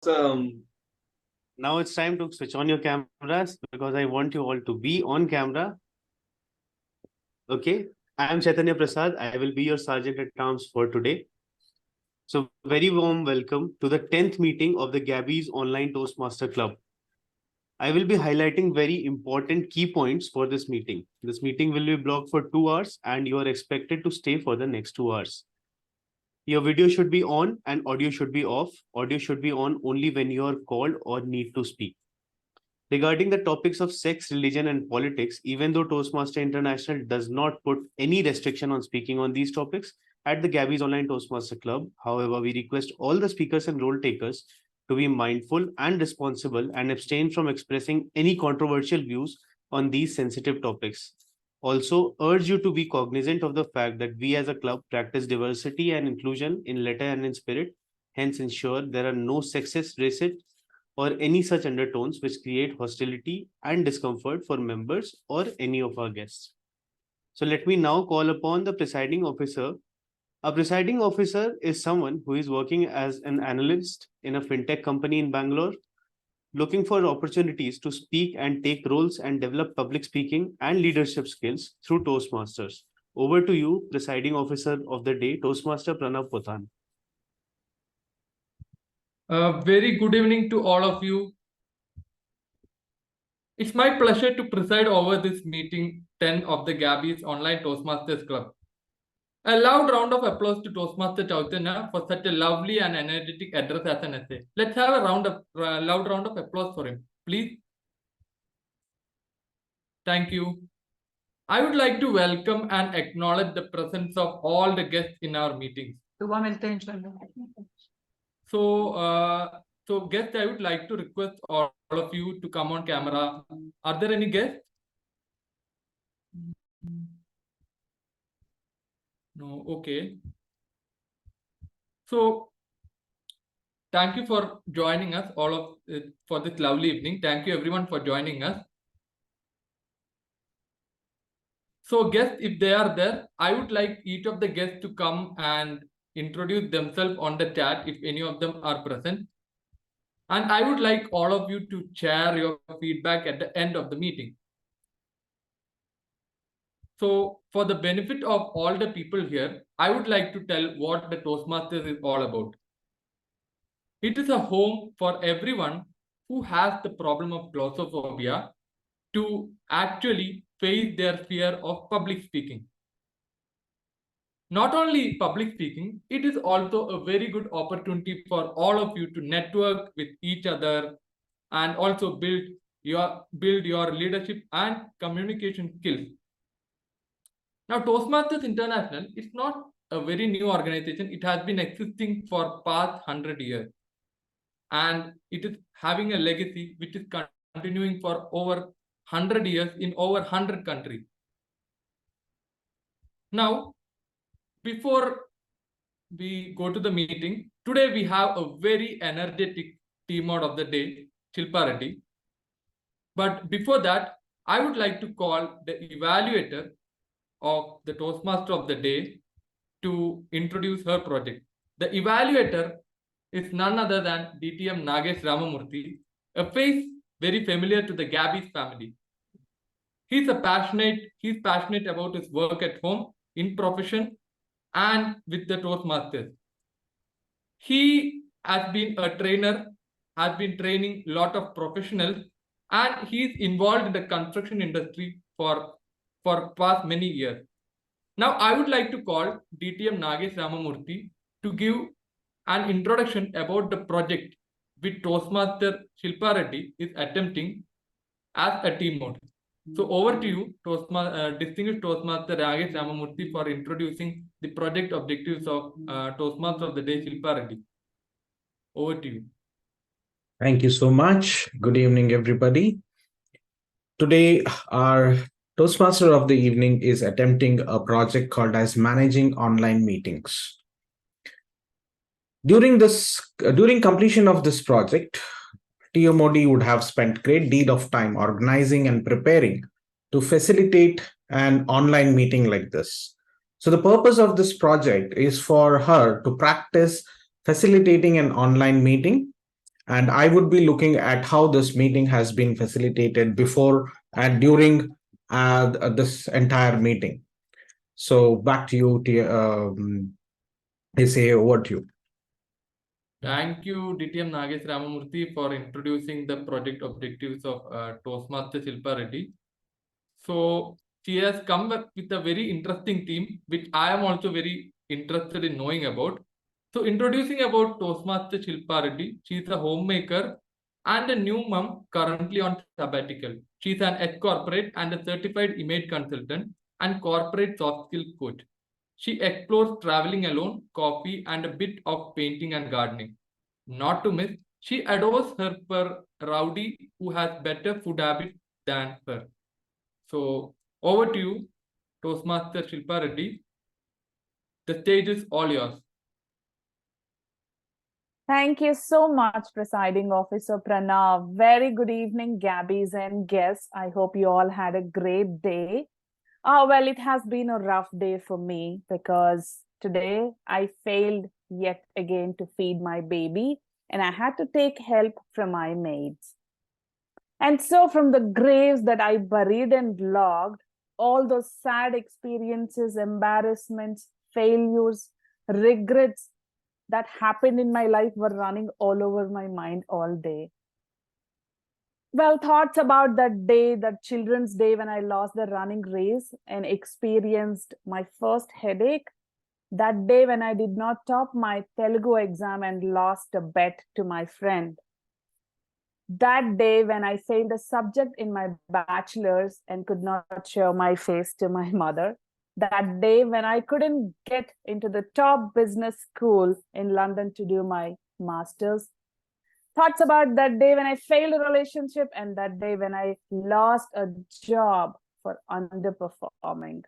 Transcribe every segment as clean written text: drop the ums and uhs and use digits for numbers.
Now it's time to switch on your cameras because I want you all to be on camera. Okay, I am Chaitanya Prasad. I will be your Sergeant at Arms for today. So very warm welcome to the 10th meeting of the Gabbys Online Toastmaster Club. I will be highlighting very important key points for this meeting. This meeting will be blocked for 2 hours and you are expected to stay for the next 2 hours. Your video should be on and audio should be off. Audio should be on only when you are called or need to speak. Regarding the topics of sex, religion, and politics, even though Toastmaster International does not put any restriction on speaking on these topics, at the Gabbys Online Toastmaster Club, however, we request all the speakers and role takers to be mindful and responsible and abstain from expressing any controversial views on these sensitive topics. Also, urge you to be cognizant of the fact that we as a club practice diversity and inclusion in letter and in spirit, hence ensure there are no sexist, racist, or any such undertones which create hostility and discomfort for members or any of our guests. So let me now call upon the presiding officer. A presiding officer is someone who is working as an analyst in a fintech company in Bangalore, looking for opportunities to speak and take roles and develop public speaking and leadership skills through Toastmasters. Over to you, presiding officer of the day, Toastmaster Pranav Pothan. Very good evening to all of you. It's my pleasure to preside over this meeting 10 of the Gabbys Online Toastmasters Club. A loud round of applause to Toastmaster Chaitanya for such a lovely and energetic address as an essay. Let's have a loud round of applause for him, please. Thank you. I would like to welcome and acknowledge the presence of all the guests in our meetings. So guests, I would like to request all of you to come on camera. Are there any guests? No, okay. So thank you for joining us for this lovely evening. Thank you everyone for joining us. So guests, if they are there, I would like each of the guests to come and introduce themselves on the chat if any of them are present. And I would like all of you to share your feedback at the end of the meeting. So for the benefit of all the people here, I would like to tell what the Toastmasters is all about. It is a home for everyone who has the problem of glossophobia to actually face their fear of public speaking. Not only public speaking, it is also a very good opportunity for all of you to network with each other and also build your leadership and communication skills. Now, Toastmasters International is not a very new organization. It has been existing for past 100 years. And it is having a legacy which is continuing for over 100 years in over 100 countries. Now, before we go to the meeting, today we have a very energetic TMOD of the day, Shilpa Reddy. But before that, I would like to call the evaluator of the Toastmaster of the day to introduce her project. The evaluator is none other than DTM Nagesh Ramamurthy, a face very familiar to the Gabbys family. He's passionate about his work at home, in profession, and with the Toastmasters. He has been a trainer, has been training a lot of professionals, and he's involved in the construction industry for past many years. Now, I would like to call DTM Nagesh Ramamurthy to give an introduction about the project which Toastmaster Shilpa Reddy is attempting as a team mode. So over to you, distinguished Toastmaster Nagesh Ramamurthy, for introducing the project objectives of Toastmaster of the day, Shilpa Reddy. Over to you. Thank you so much. Good evening, everybody. Today, our Toastmaster of the evening is attempting a project called as Managing Online Meetings. During completion of this project, TMOD would have spent great deal of time organizing and preparing to facilitate an online meeting like this. So the purpose of this project is for her to practice facilitating an online meeting And I would be looking at how this meeting has been facilitated before and during this entire meeting. So back to you, SA, over to you. Thank you, DTM Nagesh Ramamurthy, for introducing the project objectives of Toastmaster Shilpa Reddy. So she has come up with a very interesting theme, which I am also very interested in knowing about. So introducing about Toastmaster Shilpa Reddy, she is a homemaker and a new mom currently on sabbatical. She is an ex-corporate and a certified image consultant and corporate soft skill coach. She explores traveling alone, coffee, and a bit of painting and gardening. Not to miss, she adores her per rowdy who has better food habits than her. So over to you, Toastmaster Shilpa Reddy. The stage is all yours. Thank you so much, Presiding Officer Pranav. Very good evening, Gabbys and guests. I hope you all had a great day. Well, it has been a rough day for me because today I failed yet again to feed my baby and I had to take help from my maids. And so from the graves that I buried and logged, all those sad experiences, embarrassments, failures, regrets that happened in my life were running all over my mind all day. Well, thoughts about that day, that Children's Day when I lost the running race and experienced my first headache. That day when I did not top my Telugu exam and lost a bet to my friend. That day when I failed a subject in my bachelor's and could not show my face to my mother. That day when I couldn't get into the top business school in London to do my master's. Thoughts about that day when I failed a relationship and that day when I lost a job for underperforming,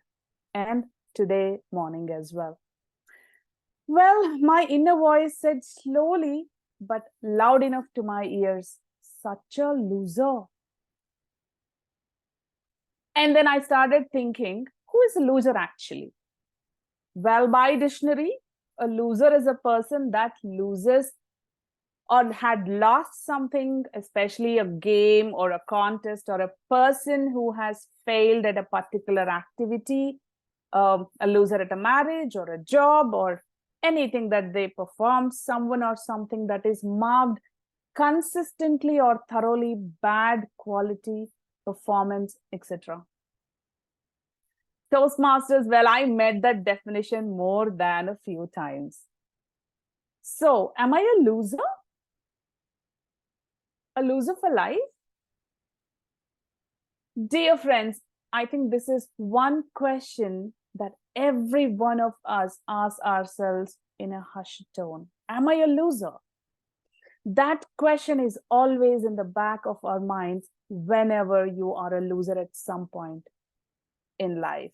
and today morning as well. Well, my inner voice said slowly but loud enough to my ears, such a loser. And then I started thinking, who is a loser actually? Well, by dictionary, a loser is a person that loses or had lost something, especially a game or a contest, or a person who has failed at a particular activity, a loser at a marriage or a job or anything that they perform, someone or something that is marked consistently or thoroughly bad quality, performance, etc. Toastmasters, well, I met that definition more than a few times. So, am I a loser? A loser for life? Dear friends, I think this is one question that every one of us asks ourselves in a hushed tone. Am I a loser? That question is always in the back of our minds whenever you are a loser at some point in life.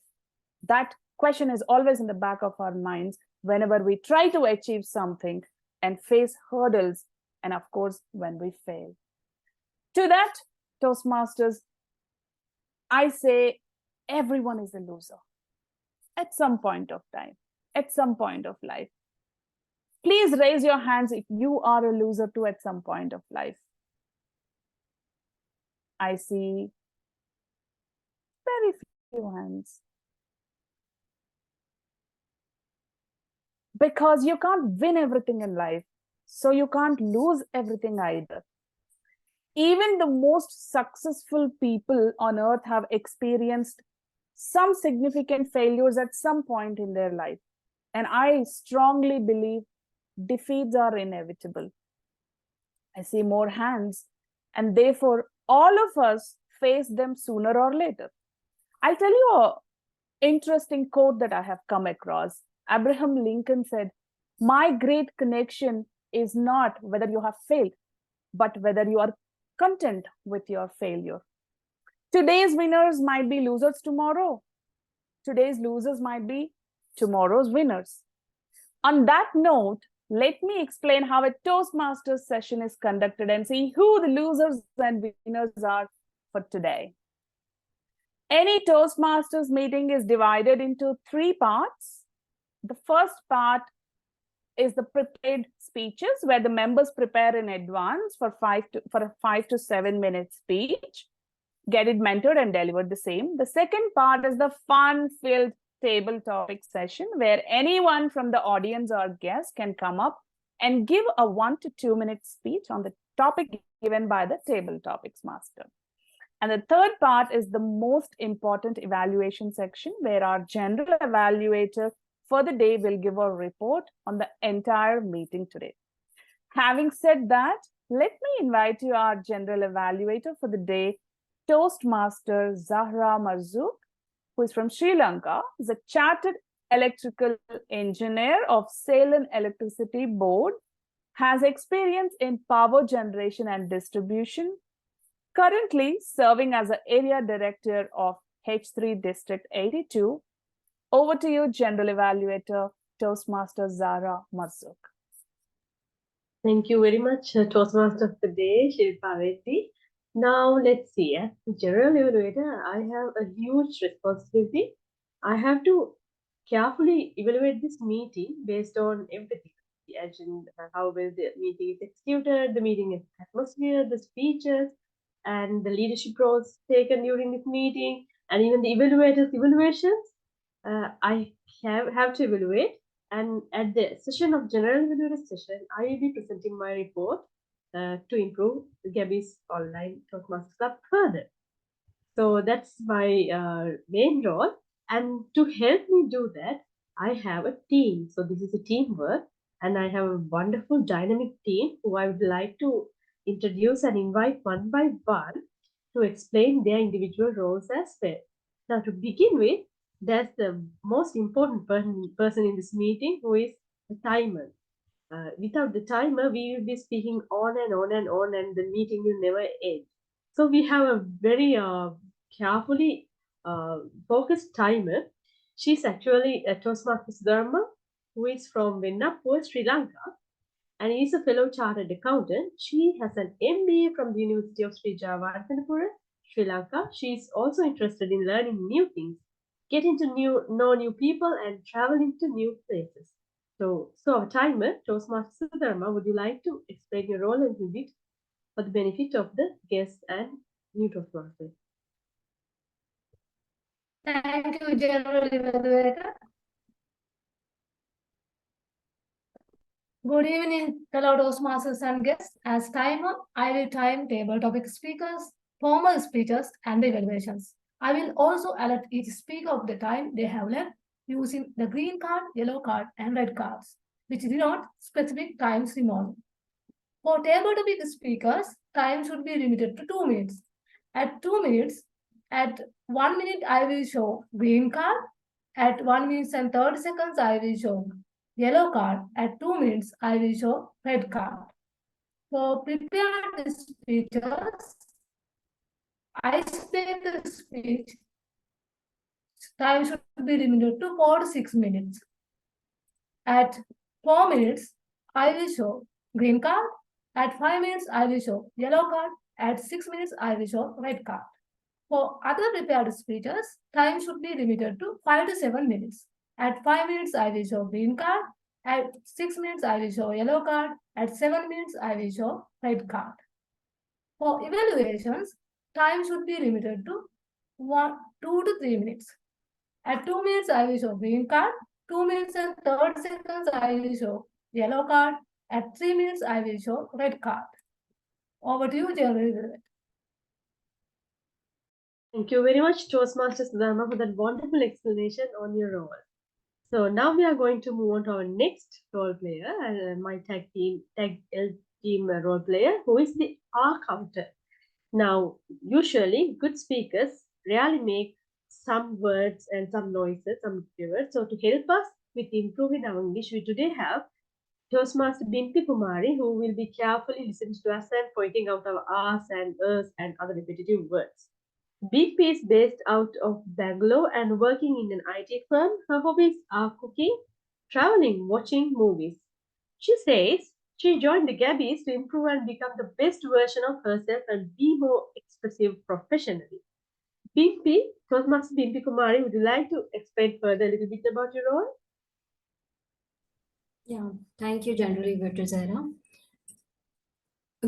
That question is always in the back of our minds whenever we try to achieve something and face hurdles, and of course, when we fail. To that, Toastmasters, I say everyone is a loser at some point of time, at some point of life. Please raise your hands if you are a loser too at some point of life. I see very few hands. Because you can't win everything in life, so you can't lose everything either. Even the most successful people on earth have experienced some significant failures at some point in their life. And I strongly believe defeats are inevitable. I see more hands, and therefore all of us face them sooner or later. I'll tell you an interesting quote that I have come across. Abraham Lincoln said, "My great connection is not whether you have failed, but whether you are content with your failure." Today's winners might be losers tomorrow. Today's losers might be tomorrow's winners. On that note, let me explain how a Toastmasters session is conducted and see who the losers and winners are for today. Any Toastmasters meeting is divided into 3 parts. The first part is the prepared speeches, where the members prepare in advance for a 5 to 7 minute speech, get it mentored and delivered the same. The second part is the fun-filled table topic session, where anyone from the audience or guest can come up and give a 1 to 2 minute speech on the topic given by the table topics master. And the third part is the most important evaluation section, where our general evaluator for the day will give a report on the entire meeting today. Having said that, let me invite you our general evaluator for the day, Toastmaster Zahra Mazrook, who is from Sri Lanka, is a chartered electrical engineer of Ceylon Electricity Board, has experience in power generation and distribution, currently serving as an area director of H3 District 82. Over to you, General Evaluator, Toastmaster Zahra Mazrook. Thank you very much, Toastmaster of the Day, Shilpa Reddy. Now, let's see. As the General Evaluator, I have a huge responsibility. I have to carefully evaluate this meeting based on everything. As in how well the meeting is executed, the meeting atmosphere, the speeches, and the leadership roles taken during this meeting, and even the evaluators' evaluations. I have to evaluate, and at the session of General Evaluator session, I will be presenting my report to improve Gabby's online Toastmasters Club further. So that's my main role, and to help me do that, I have a team. So this is a teamwork, and I have a wonderful dynamic team who I would like to introduce and invite one by one to explain their individual roles as well. Now, to begin with, there's the most important person in this meeting, who is the timer. Without the timer, we will be speaking on and on and on, and the meeting will never end. So we have a very carefully focused timer. She's actually a Toastmaster Sudharma, who is from Venugopal, Sri Lanka, and is a fellow chartered accountant. She has an MBA from the University of Sri Jawaharlal, Sri Lanka. She is also interested in learning new things, getting to know new people, and traveling to new places. So our timer, Toastmaster Sudharma, would you like to explain your role a little bit for the benefit of the guests and new Toastmasters? Thank you, General Evaluator. Good evening, fellow Toastmasters and guests. As timer, I will time table topic speakers, formal speeches, and the evaluations. I will also alert each speaker of the time they have left using the green card, yellow card, and red cards, which denote specific times remaining. For table topic speakers, time should be limited to 2 minutes. At 2 minutes, at 1 minute, I will show green card. At 1 minute and 30 seconds, I will show yellow card. At 2 minutes, I will show red card. For prepared speeches, I expect the speech time should be limited to 4 to 6 minutes. At 4 minutes, I will show green card. At 5 minutes, I will show yellow card. At 6 minutes, I will show red card. For other prepared speeches, time should be limited to 5 to 7 minutes. At 5 minutes, I will show green card. At 6 minutes, I will show yellow card. At 7 minutes, I will show red card. For evaluations, time should be limited to 2 to 3 minutes. At 2 minutes, I will show green card. 2 minutes and 30 seconds, I will show yellow card. At 3 minutes, I will show red card. Over to you, General Evaluator. Thank you very much, Toastmaster Sudharma, for that wonderful explanation on your role. So now we are going to move on to our next role player, my tag team role player, who is the R counter. Now, usually good speakers rarely make some words and some noises, some words. So to help us with improving our English, we today have Toastmaster Bimpy Kumari, who will be carefully listening to us and pointing out our R's and E's and other repetitive words. Bimpy is based out of Bangalore and working in an IT firm. Her hobbies are cooking, traveling, watching movies. She says she joined the Gabbys to improve and become the best version of herself and be more expressive professionally. Bimpy, Toastmaster Bimpy Kumari, would you like to explain further a little bit about your role? Yeah, thank you, General Evaluator Zahra.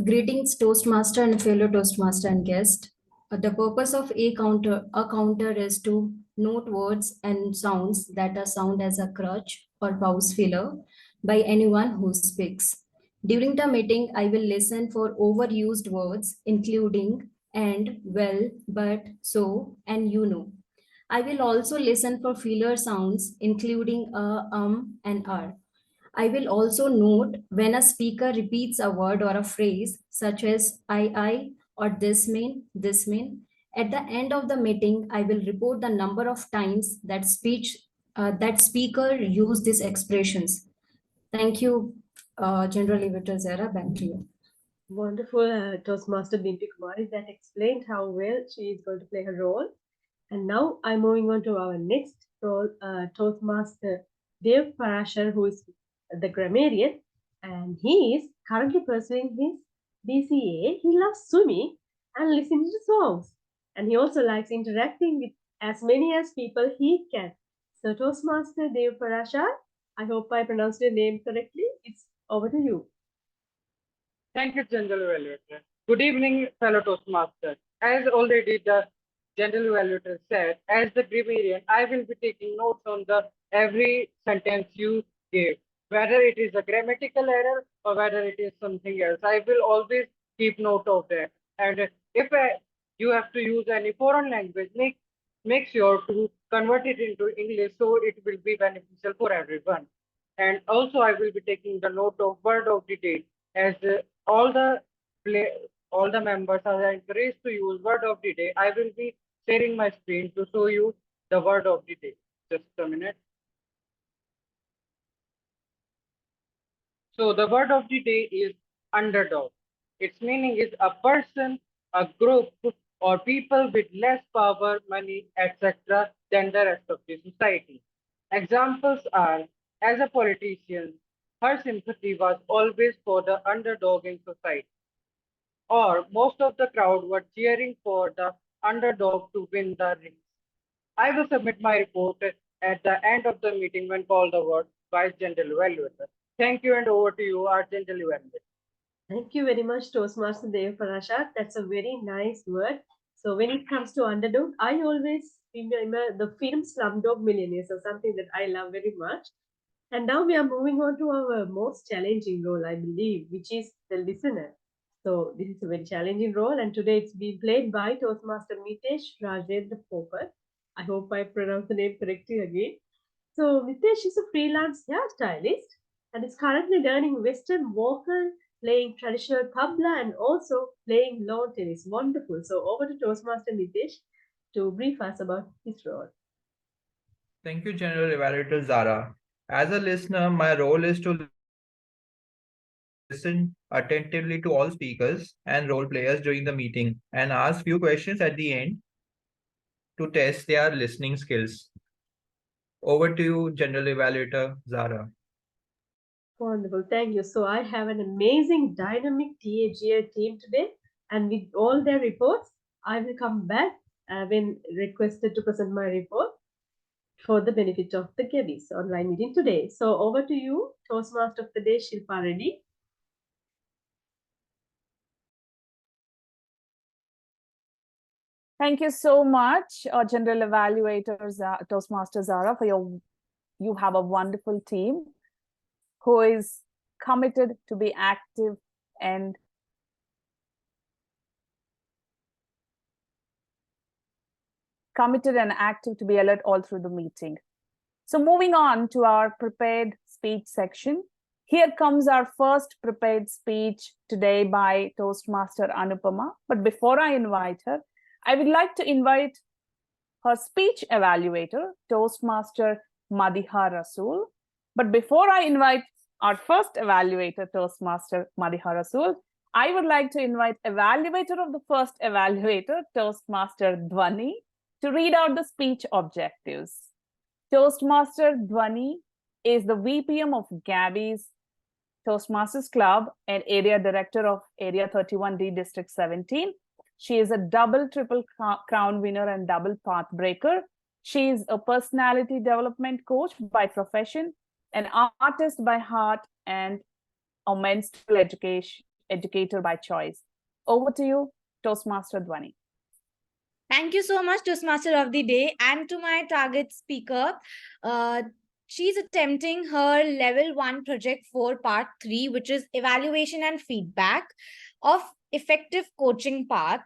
Greetings, Toastmaster and fellow Toastmaster and guest. The purpose of a counter is to note words and sounds that are sound as a crutch or pause filler by anyone who speaks. During the meeting, I will listen for overused words, including and, well, but, so, and you know. I will also listen for filler sounds, including and are. I will also note when a speaker repeats a word or a phrase such as I, or this mean. At the end of the meeting, I will report the number of times that speaker used these expressions. Thank you, General Evaluator Zahra. Back to you. Wonderful, Toastmaster Bimpy Kumari that explained how well she is going to play her role. And now I'm moving on to our next role, Toastmaster Dev Parashar, who is the grammarian, and he is currently pursuing his BCA. He loves swimming and listening to songs, and he also likes interacting with as many as people he can. So, Toastmaster Dev Parashar, I hope I pronounced your name correctly. It's over to you. Thank you, General Evaluator. Good evening, fellow Toastmasters. As already the General Evaluator said, as the grammarian, I will be taking notes on the every sentence you gave, whether it is a grammatical error or whether it is something else. I will always keep note of that. And if you have to use any foreign language, make sure to convert it into English so it will be beneficial for everyone. And also, I will be taking the note of word of the day as all the play, all the members are encouraged to use word of the day. I will be sharing my screen to show you the word of the day. Just a minute. So the word of the day is underdog. Its meaning is a person, a group, or people with less power, money, etc. than the rest of the society. Examples are, as a politician, her sympathy was always for the underdog in society, or most of the crowd were cheering for the underdog to win the race. I will submit my report at the end of the meeting when called over by General Evaluator. Thank you, and over to you, our General Evaluator. Thank you very much, Toastmaster Dev Parashar. That's a very nice word. So when it comes to underdog, I always remember the film Slumdog Millionaire, so something that I love very much. And now we are moving on to our most challenging role, I believe, which is the listener. So this is a very challenging role, and today it's being played by Toastmaster Mitesh Rajendra Popar. I hope I pronounced the name correctly again. So Mitesh is a freelance hairstylist and is currently learning Western vocal, playing traditional tabla, and also playing lawn tennis. Wonderful. So over to Toastmaster Nitesh to brief us about his role. Thank you, General Evaluator Zahra. As a listener, my role is to listen attentively to all speakers and role players during the meeting and ask few questions at the end to test their listening skills. Over to you, General Evaluator Zahra. Wonderful, thank you. So I have an amazing dynamic TAGA team today, and with all their reports, I will come back when requested to present my report for the benefit of the Gabbys online meeting today. So over to you, Toastmaster of the Day, Shilpa Reddy. Thank you so much, General Evaluator Toastmaster Zahra, for you have a wonderful team who is committed to be active and active to be alert all through the meeting. So moving on to our prepared speech section. Here comes our first prepared speech today by Toastmaster Anupamaa. But before I invite her, I would like to invite her speech evaluator, Toastmaster Madiha Rasool. But before I invite our first evaluator, Toastmaster Madiha Rasool, I would like to invite evaluator of the first evaluator, Toastmaster Dhwani, to read out the speech objectives. Toastmaster Dhwani is the VPM of Gabby's Toastmasters Club and Area Director of Area 31D District 17. She is a double, triple crown winner and double path breaker. She is a personality development coach by profession. an artist by heart and a menstrual educator by choice. Over to you, Toastmaster Dhwani. Thank you so much, Toastmaster of the Day, and to my target speaker. She's attempting her level 1 project 4 part 3, which is evaluation and feedback of effective coaching path.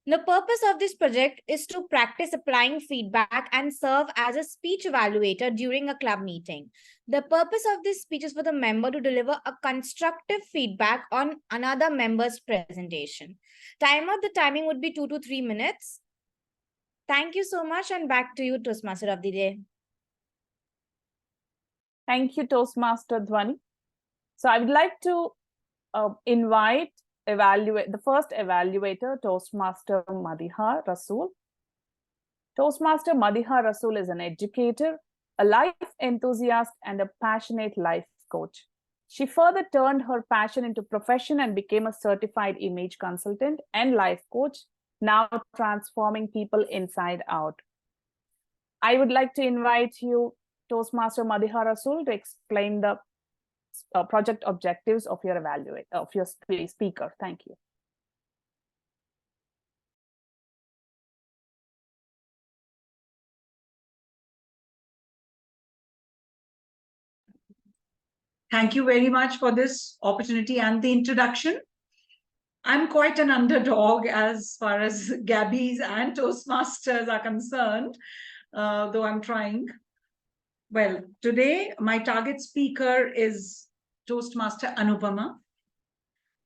The purpose of this project is to practice applying feedback and serve as a speech evaluator during a club meeting. The purpose of this speech is for the member to deliver a constructive feedback on another member's presentation. The timing would be 2 to 3 minutes. Thank you so much, and back to you, Toastmaster of the Day. Thank you, Toastmaster Dhwani. So I would like to invite the first evaluator, Toastmaster Madiha Rasool. Toastmaster Madiha Rasool is an educator, a life enthusiast, and a passionate life coach. She further turned her passion into profession and became a certified image consultant and life coach, now transforming people inside out. I would like to invite you, Toastmaster Madiha Rasool, to explain the project objectives of your speaker. Thank you. Thank you very much for this opportunity and the introduction. I'm quite an underdog as far as Gabbys and Toastmasters are concerned, though I'm trying. Well, today my target speaker is Toastmaster Anupamaa.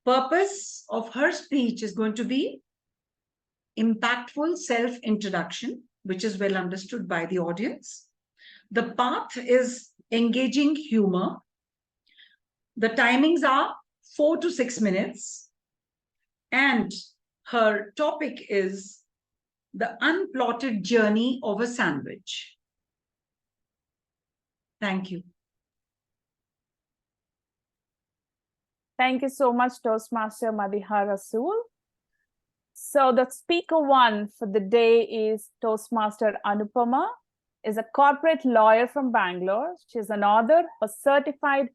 Purpose of her speech is going to be impactful self-introduction, which is well understood by the audience. The path is engaging humor. The timings are 4 to 6 minutes. And her topic is the unplotted journey of a sandwich. Thank you. Thank you so much, Toastmaster Madiha Rasool. So the speaker one for the day is Toastmaster Anupamaa, is a corporate lawyer from Bangalore. She's an author, a certified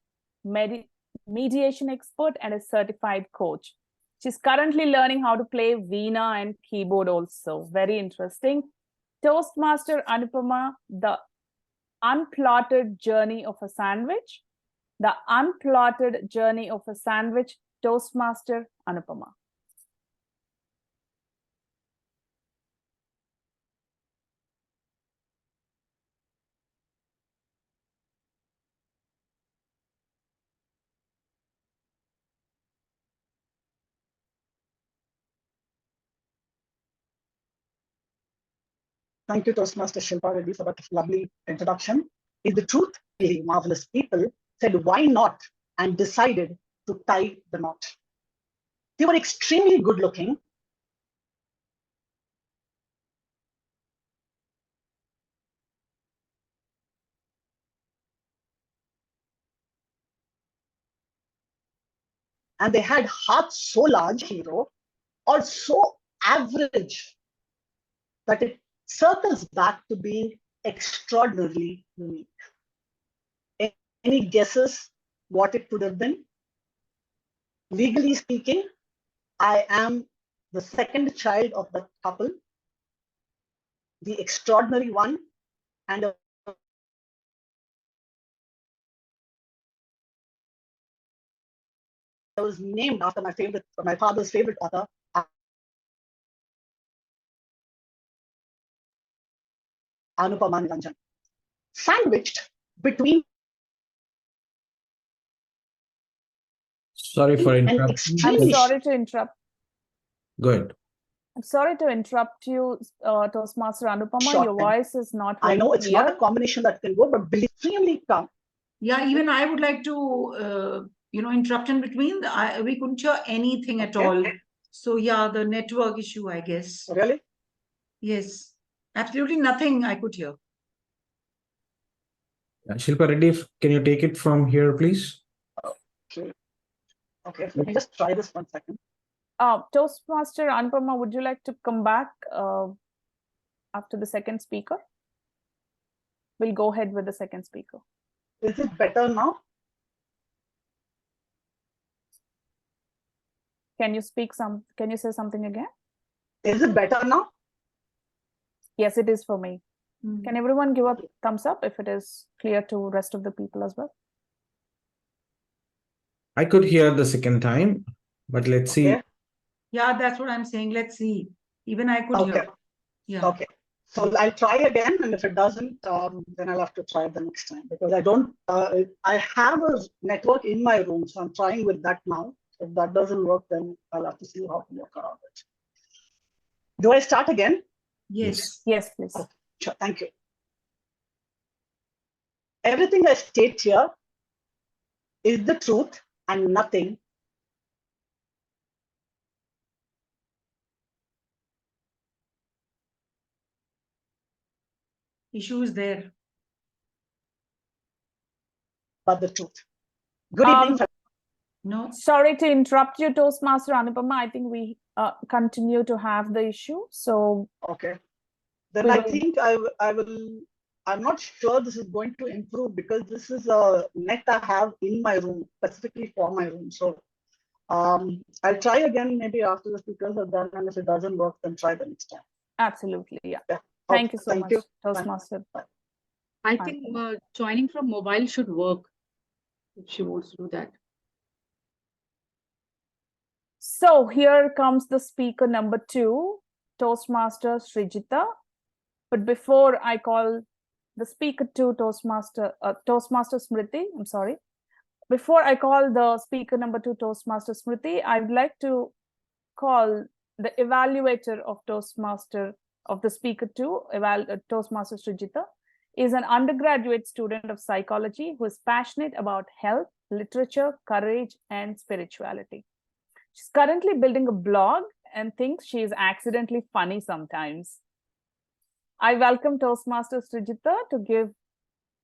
mediation expert, and a certified coach. She's currently learning how to play veena and keyboard also. Very interesting. Toastmaster Anupamaa, the unplotted journey of a sandwich. The unplotted journey of a sandwich, Toastmaster Anupamaa. Thank you, Toastmaster Shilpa Reddy, for that lovely introduction. In the truth, really marvelous people said, why not? And decided to tie the knot. They were extremely good looking. And they had hearts so large, hero, or so average, that it circles back to being extraordinarily unique. Any guesses what it could have been? Legally speaking, I am the second child of the couple, the extraordinary one, and I was named after my father's favorite author, Anupamaa, sandwiched between. Sorry for interrupting. I'm sorry to interrupt. Good. I'm sorry to interrupt you, Toastmaster Anupamaa. Short Your time. voice is not very I know it's clear. not a combination that can go, but extremely calm. Yeah, even I would like to, interrupt in between. We couldn't hear anything at all. So yeah, the network issue, I guess. Really? Yes, absolutely nothing I could hear. Shilpa Reddy, can you take it from here, please? Okay, let me just try this 1 second. Toastmaster Anupamaa, would you like to come back after the second speaker? We'll go ahead with the second speaker. Is it better now? Can you say something again? Is it better now? Yes, it is for me. Can everyone give a thumbs up if it is clear to rest of the people as well? I could hear the second time, but let's see. Okay. Yeah, that's what I'm saying. Let's see. Even I could Okay. hear. Yeah. Okay. So I'll try again, and if it doesn't, then I'll have to try the next time, because I don't. I have a network in my room, so I'm trying with that now. If that doesn't work, then I'll have to see how to work around it. Do I start again? Yes. Yes, please. Okay, sure. Thank you. Everything I state here is the truth and nothing Issues there. but the truth. Good evening. No. Sorry to interrupt you, Toastmaster Anupamaa. I think we continue to have the issue. So Okay. Then I think I will. I'm not sure this is going to improve, because this is a net I have in my room, specifically for my room. So I'll try again maybe after the speakers are done, and if it doesn't work, then try the next time. absolutely, yeah. Yeah. Thank you so Thank much, you. Toastmaster. I Fine. think joining from mobile should work if she wants to do that. So here comes the speaker number 2, Toastmaster Srijita. But before I call the speaker 2, Toastmaster Smruti, I'm sorry. Before I call the speaker number 2, Toastmaster Smruti, I'd like to call the evaluator of Toastmaster of the speaker 2, Toastmaster Srijita, is an undergraduate student of psychology who is passionate about health, literature, courage, and spirituality. She's currently building a blog and thinks she is accidentally funny sometimes. I welcome Toastmaster Srijita to give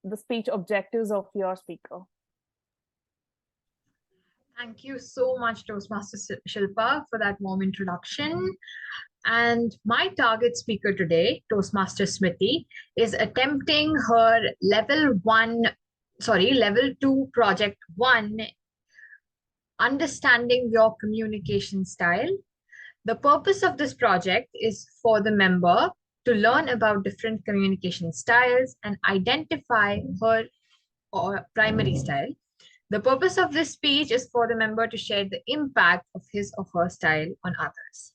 the speech objectives of your speaker. Thank you so much, Toastmaster Shilpa, for that warm introduction. And my target speaker today, Toastmaster Smruti, is attempting her level 2 project 1, understanding your communication style. The purpose of this project is for the member to learn about different communication styles and identify her primary style. The purpose of this speech is for the member to share the impact of his or her style on others.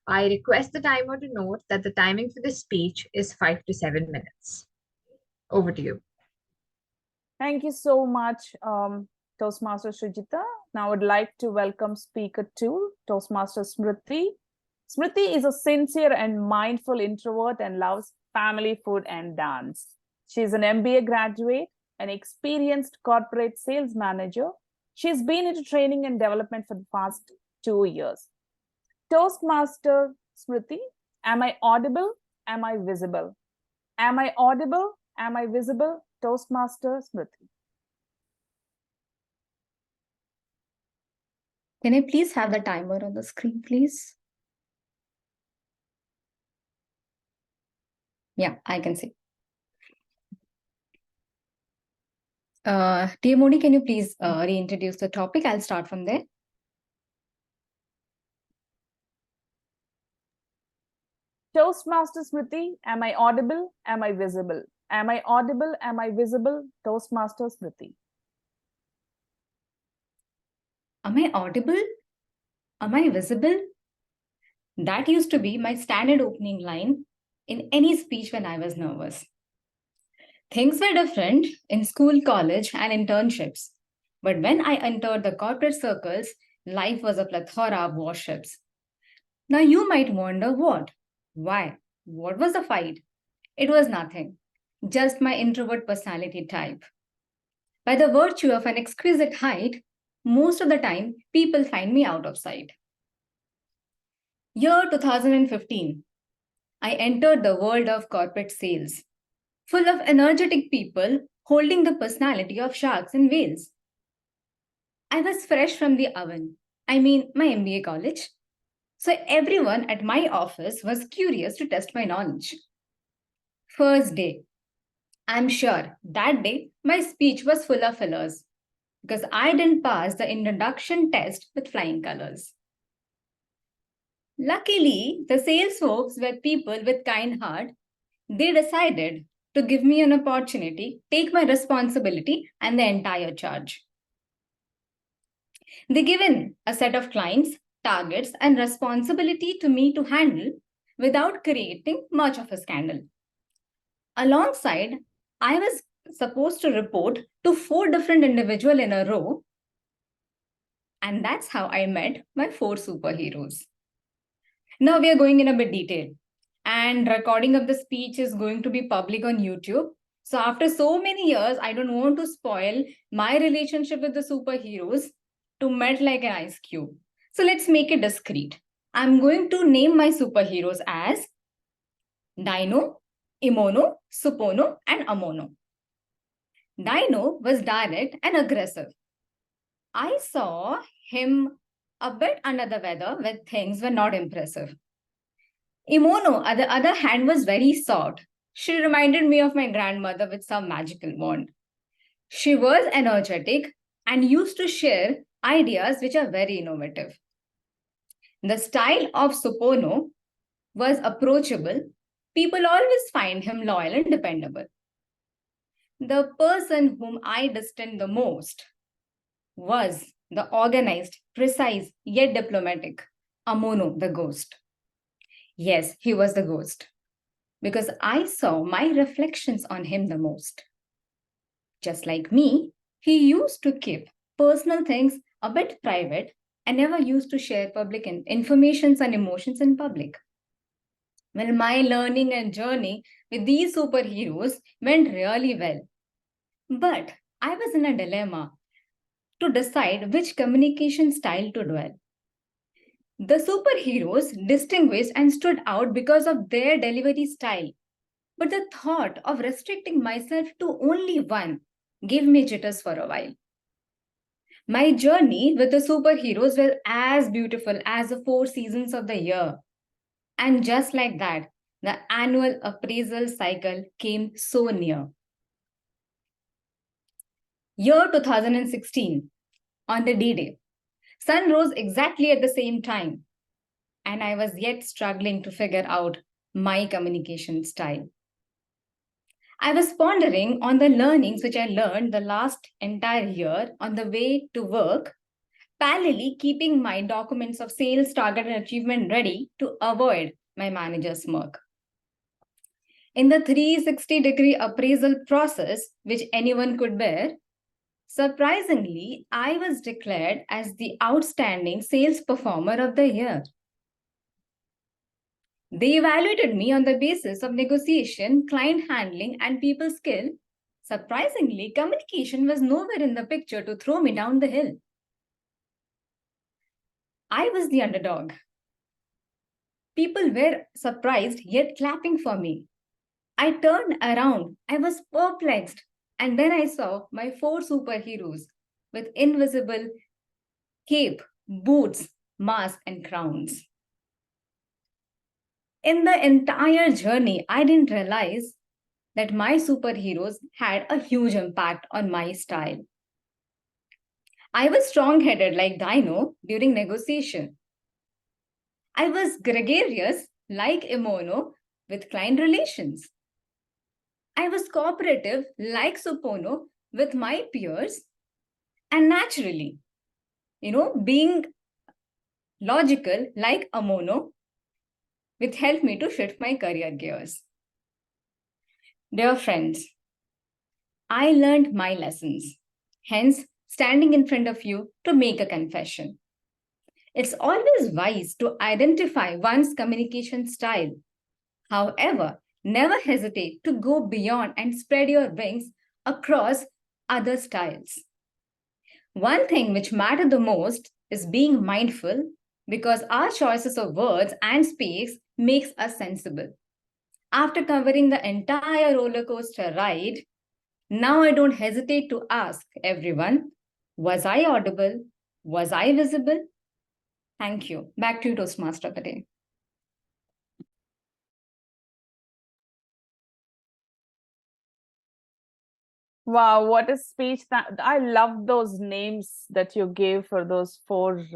I request the timer to note that the timing for this speech is 5 to 7 minutes. Over to you. Thank you so much, Toastmaster Srijita. Now I'd like to welcome speaker 2, Toastmaster Smruti. Smruti is a sincere and mindful introvert and loves family, food, and dance. She is an MBA graduate, an experienced corporate sales manager. She's been into training and development for the past 2 years. Toastmaster Smruti, am I audible? Am I visible? Am I audible? Am I visible? Toastmaster Smruti. Can I please have the timer on the screen, please? Yeah, I can see. TMOD, can you please reintroduce the topic? I'll start from there. Toastmaster Smruti, am I audible? Am I visible? Am I audible? Am I visible? Toastmaster Smruti. Am I audible? Am I visible? That used to be my standard opening line in any speech when I was nervous. Things were different in school, college, and internships. But when I entered the corporate circles, life was a plethora of warships. Now you might wonder what? Why? What was the fight? It was nothing, just my introvert personality type. By the virtue of an exquisite height, most of the time, people find me out of sight. Year 2015, I entered the world of corporate sales, full of energetic people holding the personality of sharks and whales. I was fresh from the oven, my MBA college. So everyone at my office was curious to test my knowledge. First day, I'm sure that day my speech was full of fillers because I didn't pass the introduction test with flying colors. Luckily, the sales folks were people with kind heart. They decided to give me an opportunity, take my responsibility and the entire charge. They given a set of clients, targets and responsibility to me to handle without creating much of a scandal. Alongside, I was supposed to report to 4 different individuals in a row. And that's how I met my 4 superheroes. Now we are going in a bit detail. And recording of the speech is going to be public on YouTube. So after so many years, I don't want to spoil my relationship with the superheroes to melt like an ice cube. So let's make it discreet. I'm going to name my superheroes as Dino, Imono, Supono, and Amono. Dino was direct and aggressive. I saw him a bit under the weather when things were not impressive. Imono, on the other hand, was very soft. She reminded me of my grandmother with some magical wand. She was energetic and used to share ideas which are very innovative. The style of Supono was approachable. People always find him loyal and dependable. The person whom I distanced the most was the organized, precise, yet diplomatic Amono, the ghost. Yes, he was the ghost because I saw my reflections on him the most. Just like me, he used to keep personal things a bit private and never used to share public information and emotions in public. Well, my learning and journey with these superheroes went really well. But I was in a dilemma to decide which communication style to dwell. The superheroes distinguished and stood out because of their delivery style. But the thought of restricting myself to only one gave me jitters for a while. My journey with the superheroes was as beautiful as the 4 seasons of the year. And just like that, the annual appraisal cycle came so near. Year 2016, on the D-Day, sun rose exactly at the same time, and I was yet struggling to figure out my communication style. I was pondering on the learnings which I learned the last entire year on the way to work, parallelly keeping my documents of sales, target, and achievement ready to avoid my manager's smirk. In the 360-degree appraisal process, which anyone could bear, surprisingly, I was declared as the outstanding sales performer of the year. They evaluated me on the basis of negotiation, client handling, and people skill. Surprisingly, communication was nowhere in the picture to throw me down the hill. I was the underdog. People were surprised yet clapping for me. I turned around. I was perplexed. And then I saw my 4 superheroes with invisible cape, boots, mask, and crowns. In the entire journey, I didn't realize that my superheroes had a huge impact on my style. I was strong-headed like Dino during negotiation. I was gregarious like Imono with client relations. I was cooperative like Supono with my peers. And naturally, being logical like Amono, which helped me to shift my career gears. Dear friends, I learned my lessons, hence standing in front of you to make a confession. It's always wise to identify one's communication style. However, never hesitate to go beyond and spread your wings across other styles. One thing which matters the most is being mindful because our choices of words and speech makes us sensible. After covering the entire roller coaster ride, now I don't hesitate to ask everyone, was I audible? Was I visible? Thank you. Back to you, Toastmaster of the day. Wow, what a speech. That I love those names that you gave for those four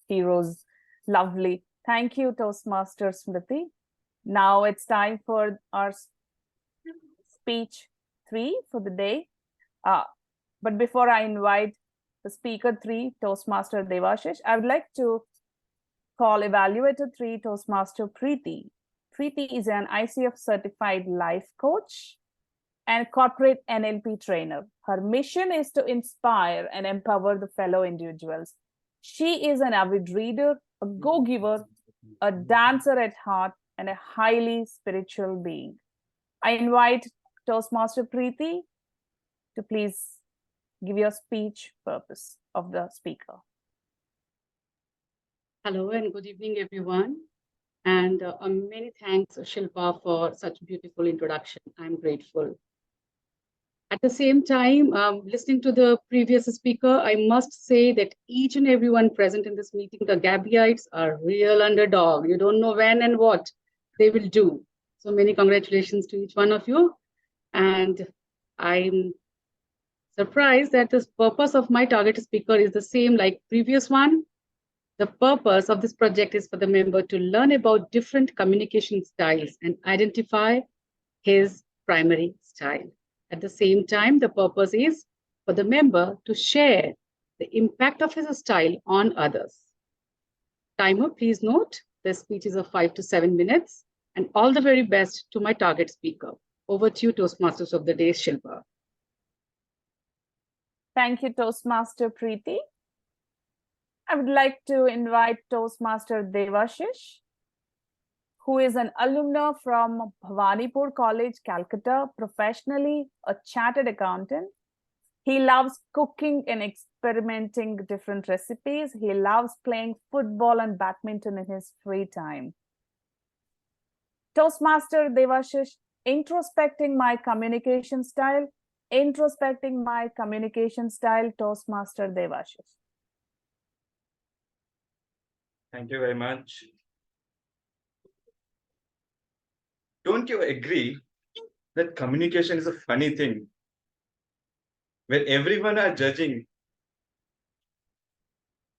heroes. Lovely. Thank you, Toastmaster Smruti. Now it's time for our speech 3 for the day. But before I invite the speaker 3, Toastmaster Devashish, I would like to call Evaluator 3, Toastmaster Preeti. Preeti is an ICF certified life coach and corporate NLP trainer. Her mission is to inspire and empower the fellow individuals. She is an avid reader, a go-giver, a dancer at heart, and a highly spiritual being. I invite Toastmaster Preeti to please give your speech purpose of the speaker. Hello and good evening, everyone. And many thanks, Shilpa, for such beautiful introduction. I'm grateful. At the same time, listening to the previous speaker, I must say that each and everyone present in this meeting, the Gabbyites are real underdog. You don't know when and what they will do. So many congratulations to each one of you. And I'm surprised that the purpose of my target speaker is the same like previous one. The purpose of this project is for the member to learn about different communication styles and identify his primary style. At the same time, the purpose is for the member to share the impact of his style on others. Timer, please note, the speech is of 5 to 7 minutes, and all the very best to my target speaker. Over to you, Toastmasters of the day, Shilpa. Thank you, Toastmaster Preeti. I would like to invite Toastmaster Devashish, who is an alumna from Bhawanipur College, Calcutta, professionally a chartered accountant. He loves cooking and experimenting different recipes. He loves playing football and badminton in his free time. Toastmaster Devashish, introspecting my communication style, Toastmaster Devashish. Thank you very much. Don't you agree that communication is a funny thing where everyone are judging,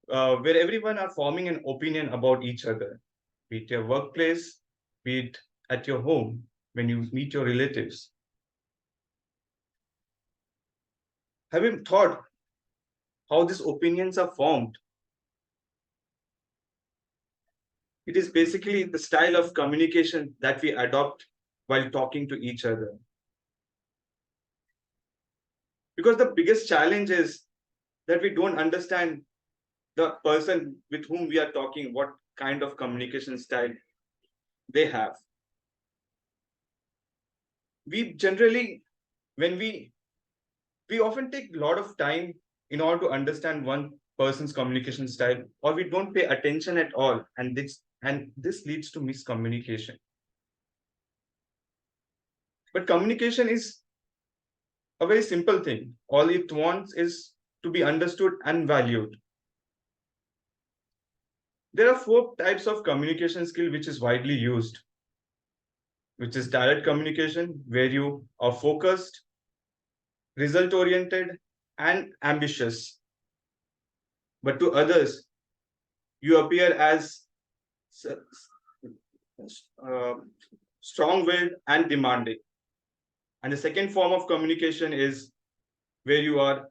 where everyone are forming an opinion about each other, be it your workplace, be it at your home, when you meet your relatives. Have you thought how these opinions are formed? It is basically the style of communication that we adopt while talking to each other. Because the biggest challenge is that we don't understand the person with whom we are talking, what kind of communication style they have. We generally, when we often take a lot of time in order to understand one person's communication style, or we don't pay attention at all, and this leads to miscommunication. But communication is a very simple thing. All it wants is to be understood and valued. There are 4 types of communication skill which is widely used, which is direct communication, where you are focused, result-oriented, and ambitious. But to others, you appear as strong-willed and demanding. And the second form of communication is where you are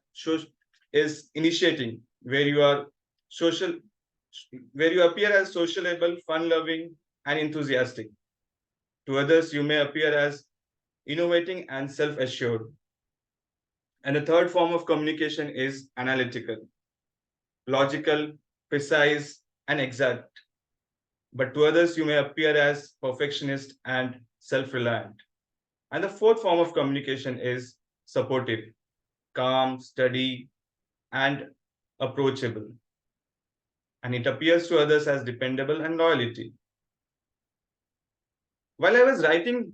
initiating, where you are social, where you appear as sociable, fun-loving, and enthusiastic. To others, you may appear as innovating and self-assured. And the third form of communication is analytical, logical, precise, and exact. But to others, you may appear as perfectionist and self-reliant. And the fourth form of communication is supportive, calm, steady, and approachable. And it appears to others as dependable and loyalty. While I was writing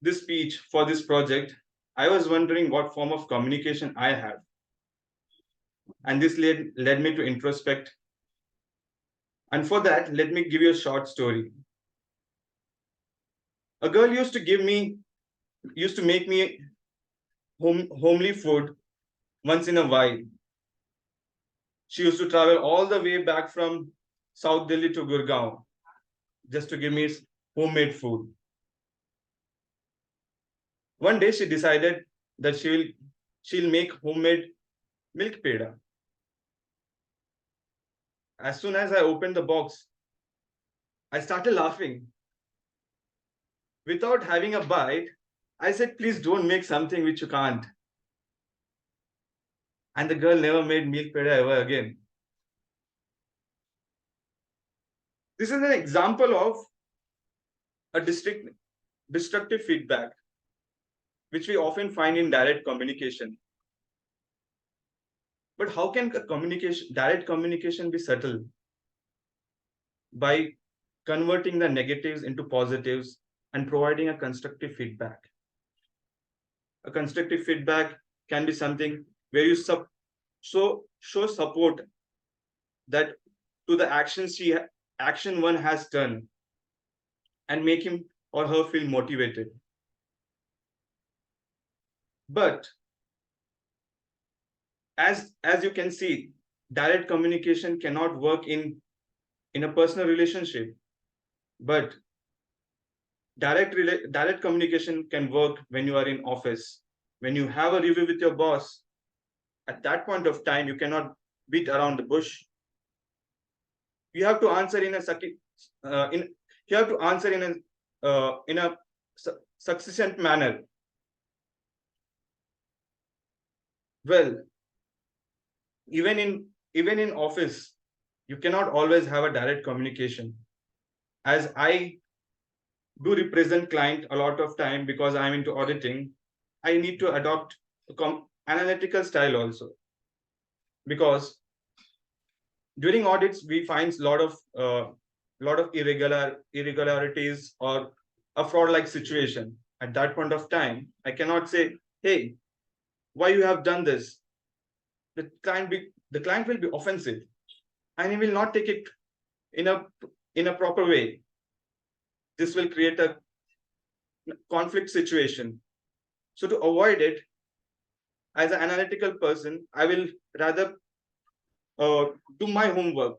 this speech for this project, I was wondering what form of communication I have. And this led me to introspect. And for that, let me give you a short story. A girl used to make me homely food once in a while. She used to travel all the way back from South Delhi to Gurgaon just to give me homemade food. One day she decided that she'll make homemade milk peda. As soon as I opened the box, I started laughing. Without having a bite, I said, please don't make something which you can't. And the girl never made milk peda ever again. This is an example of a destructive feedback, which we often find in direct communication. But how can direct communication be subtle? By converting the negatives into positives and providing a constructive feedback. A constructive feedback can be something where you show support that to the action one has done and make him or her feel motivated. But as you can see, direct communication cannot work in a personal relationship, but direct communication can work when you are in office. When you have a review with your boss, at that point of time, you cannot beat around the bush. You have to answer in a succinct manner. Well, even in office, you cannot always have a direct communication. As I do represent client a lot of time because I'm into auditing, I need to adopt analytical style also. Because during audits, we find a lot of irregularities or a fraud-like situation. At that point of time, I cannot say, hey, why you have done this? The client will be offensive and he will not take it in a proper way. This will create a conflict situation. So to avoid it, as an analytical person, I will rather do my homework,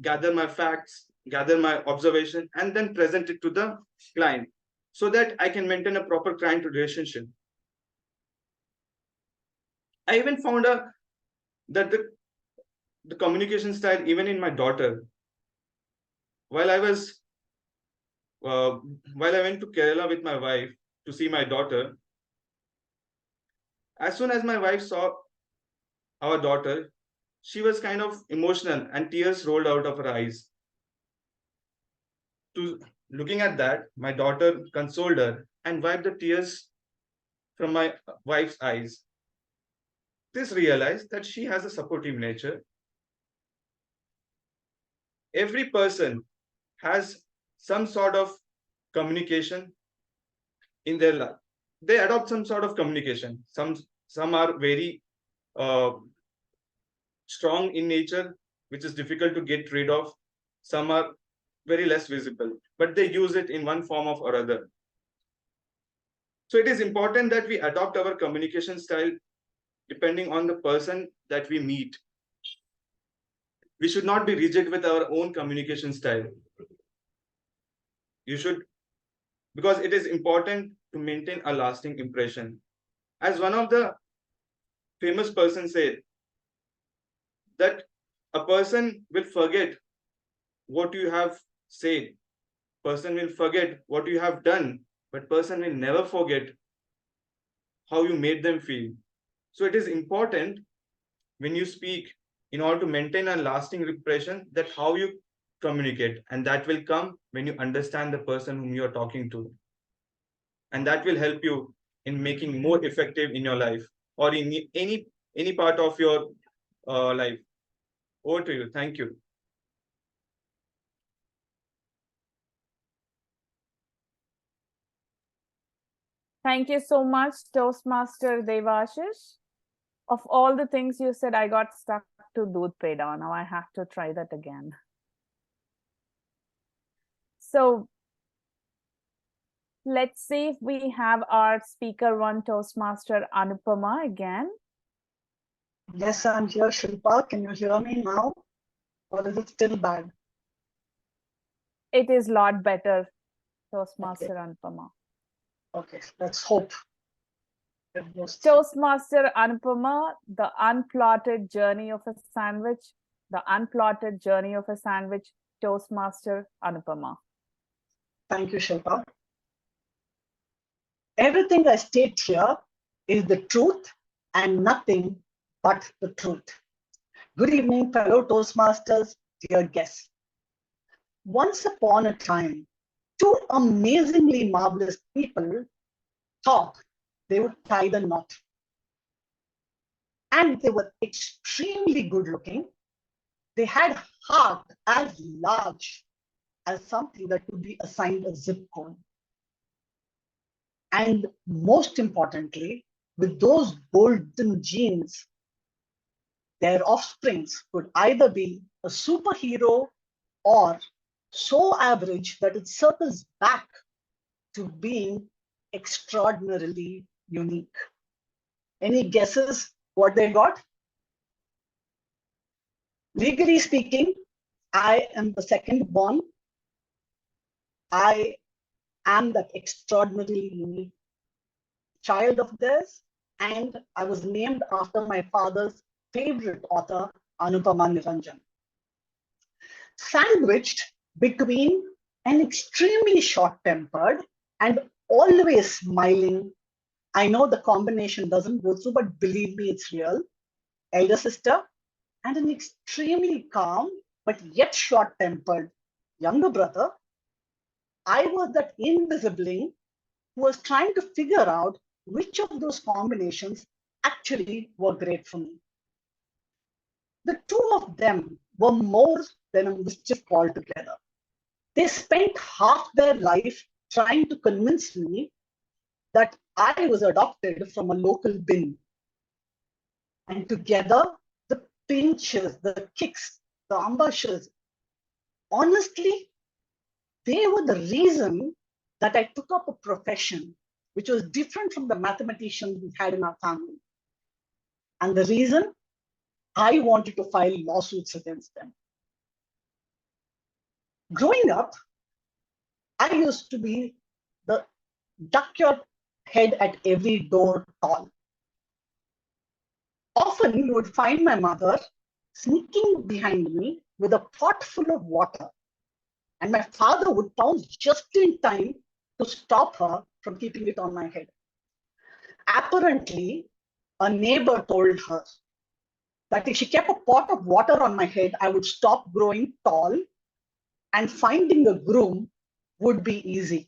gather my facts, gather my observation, and then present it to the client so that I can maintain a proper client relationship. I even found that the communication style, even in my daughter, while I went to Kerala with my wife to see my daughter, as soon as my wife saw our daughter, she was kind of emotional and tears rolled out of her eyes. Looking at that, my daughter consoled her and wiped the tears from my wife's eyes. This realized that she has a supportive nature. Every person has some sort of communication in their life. They adopt some sort of communication. Some are very strong in nature, which is difficult to get rid of. Some are very less visible, but they use it in one form or other. So it is important that we adopt our communication style depending on the person that we meet. We should not be rigid with our own communication style. You should, because it is important to maintain a lasting impression. As one of the famous persons said, that a person will forget what you have said, person will forget what you have done, but person will never forget how you made them feel. So it is important when you speak, in order to maintain a lasting impression, that how you communicate, and that will come when you understand the person whom you are talking to, and that will help you in making more effective in your life or in any part of your life. Over to you. Thank you. Thank you so much, Toastmaster Devasish. Of all the things you said, I got stuck to Doodh Peda. Now I have to try that again. So Let's see if we have our speaker one Toastmaster Anupamaa again. Yes, I'm here, Shilpa. Can you hear me now? Or is it still bad? It is a lot better, Toastmaster Anupamaa. Okay, let's hope. Toastmaster Anupamaa, the unplotted journey of a sandwich. The unplotted journey of a sandwich, Toastmaster Anupamaa. Thank you, Shilpa. Everything I state here is the truth and nothing but the truth. Good evening, fellow Toastmasters, dear guests. Once upon a time, two amazingly marvelous people thought they would tie the knot. And they were extremely good looking. They had heart as large as something that could be assigned a zip code. And most importantly, with those golden genes, their offsprings could either be a superhero or so average that it circles back to being extraordinarily unique. Any guesses what they got? Legally speaking, I am the second born. I am that extraordinarily unique child of theirs, and I was named after my father's favorite author, Anupamaa Niranjan. Sandwiched between an extremely short-tempered and always smiling, I know the combination doesn't go through, but believe me, it's real, elder sister, and an extremely calm but yet short-tempered younger brother, I was that invisibling who was trying to figure out which of those combinations actually were great for me. The two of them were more than a mischief altogether. They spent half their life trying to convince me that I was adopted from a local bin. And together, the pinches, the kicks, the ambushes, honestly, they were the reason that I took up a profession which was different from the mathematicians we had in our family. And the reason, I wanted to file lawsuits against them. Growing up, I used to be the duck your head at every door tall. Often you would find my mother sneaking behind me with a pot full of water, and my father would pounce just in time to stop her from keeping it on my head. Apparently, a neighbor told her that if she kept a pot of water on my head, I would stop growing tall and finding a groom would be easy.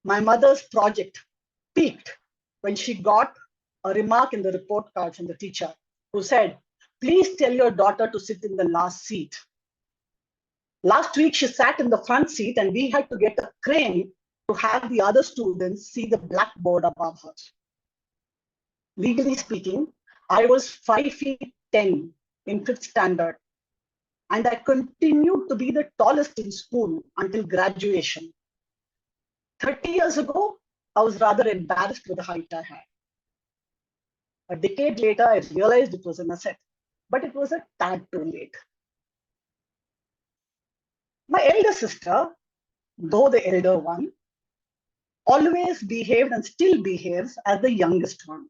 My mother's project peaked when she got a remark in the report card from the teacher who said, "Please tell your daughter to sit in the last seat." Last week, she sat in the front seat and we had to get a crane to have the other students see the blackboard above her. Legally speaking, I was 5 feet 10 in 5th standard, and I continued to be the tallest in school until graduation. 30 years ago, I was rather embarrassed with the height I had. A decade later, I realized it was an asset, but it was a tad too late. My elder sister, though the elder one, always behaved and still behaves as the youngest one.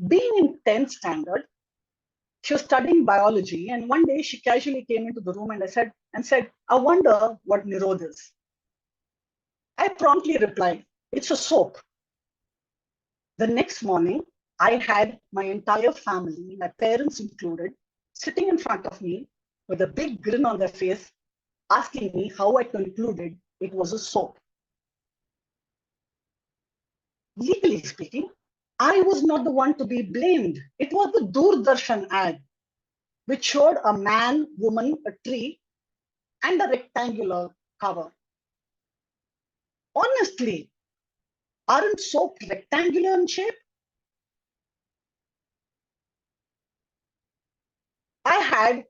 Being in 10th standard, she was studying biology, and one day she casually came into the room and said, "I wonder what Nirod is." I promptly replied, "It's a soap." The next morning, I had my entire family, my parents included, sitting in front of me with a big grin on their face, asking me how I concluded it was a soap. Legally speaking, I was not the one to be blamed. It was the Doordarshan ad, which showed a man, woman, a tree, and a rectangular cover. Honestly, aren't soap rectangular in shape? I had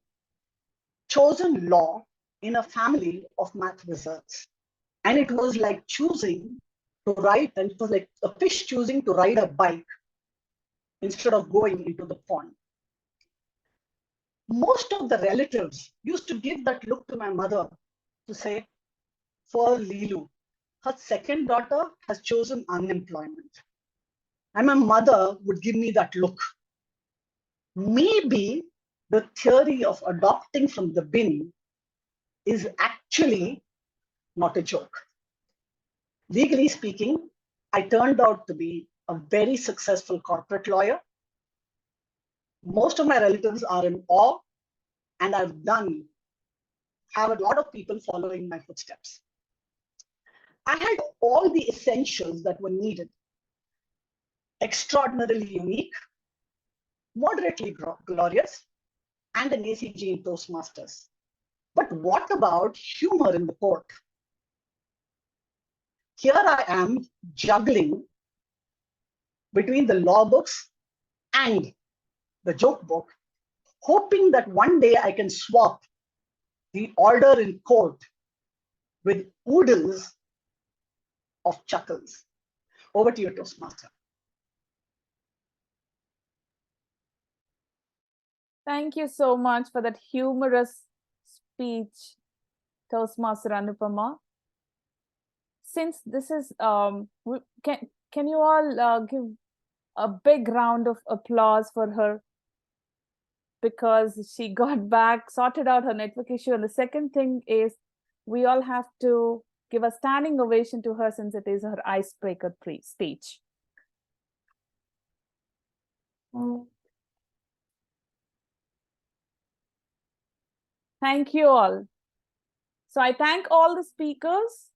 chosen law in a family of math wizards. And it was like choosing to ride, and it was like a fish choosing to ride a bike instead of going into the pond. Most of the relatives used to give that look to my mother to say, for Lilu, her second daughter has chosen unemployment. And my mother would give me that look. Maybe the theory of adopting from the bin is actually not a joke. Legally speaking, I turned out to be a very successful corporate lawyer. Most of my relatives are in awe, and have a lot of people following my footsteps. I had all the essentials that were needed. Extraordinarily unique, moderately glorious, and an ACG in Toastmasters. But what about humor in the court? Here I am juggling between the law books and the joke book, hoping that one day I can swap the order in court with oodles of chuckles. Over to you, Toastmaster. Thank you so much for that humorous speech, Toastmaster Anupamaa. Since this is, can you all give a big round of applause for her, because she got back, sorted out her network issue. And the second thing is, we all have to give a standing ovation to her since it is her icebreaker speech. Thank you all. So I thank all the speakers.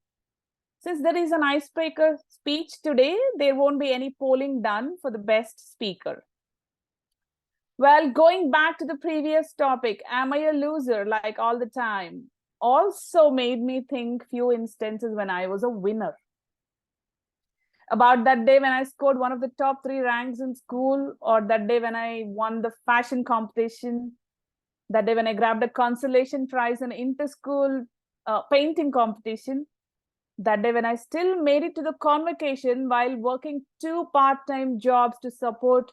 Since there is an icebreaker speech today, there won't be any polling done for the best speaker. Well, going back to the previous topic, am I a loser like all the time? Also made me think few instances when I was a winner. About that day when I scored one of the top 3 ranks in school, or that day when I won the fashion competition, that day when I grabbed a consolation prize in inter-school painting competition, that day when I still made it to the convocation while working 2 part-time jobs to support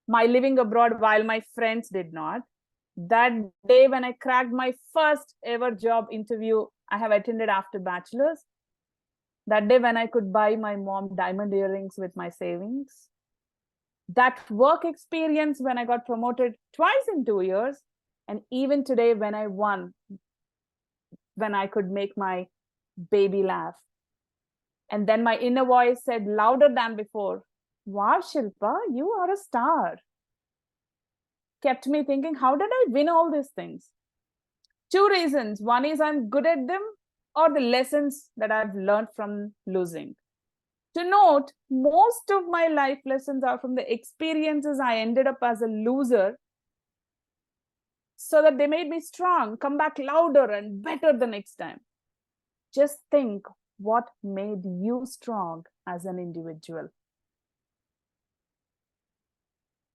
my living abroad while my friends did not. That day when I cracked my first ever job interview I have attended after bachelor's. That day when I could buy my mom diamond earrings with my savings. That work experience when I got promoted twice in 2 years. And even today when I won, when I could make my baby laugh. And then my inner voice said louder than before, wow, Shilpa, you are a star. Kept me thinking, how did I win all these things? 2 reasons. One is I'm good at them, or the lessons that I've learned from losing. To note, most of my life lessons are from the experiences I ended up as a loser, so that they made me strong, come back louder and better the next time. Just think what made you strong as an individual.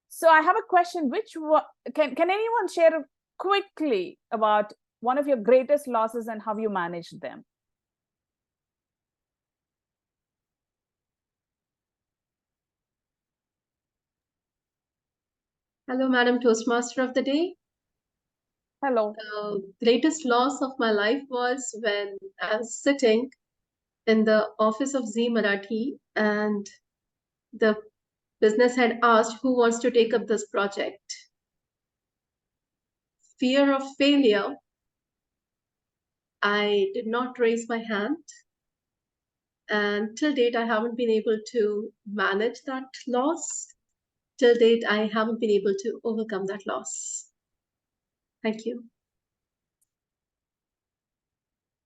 So I have a question. Can anyone share quickly about one of your greatest losses and how you managed them? Hello, Madam Toastmaster of the Day. Hello. The greatest loss of my life was when I was sitting in the office of Zee Marathi, and the business had asked who wants to take up this project. Fear of failure, I did not raise my hand. And till date, I haven't been able to manage that loss. Till date, I haven't been able to overcome that loss. Thank you.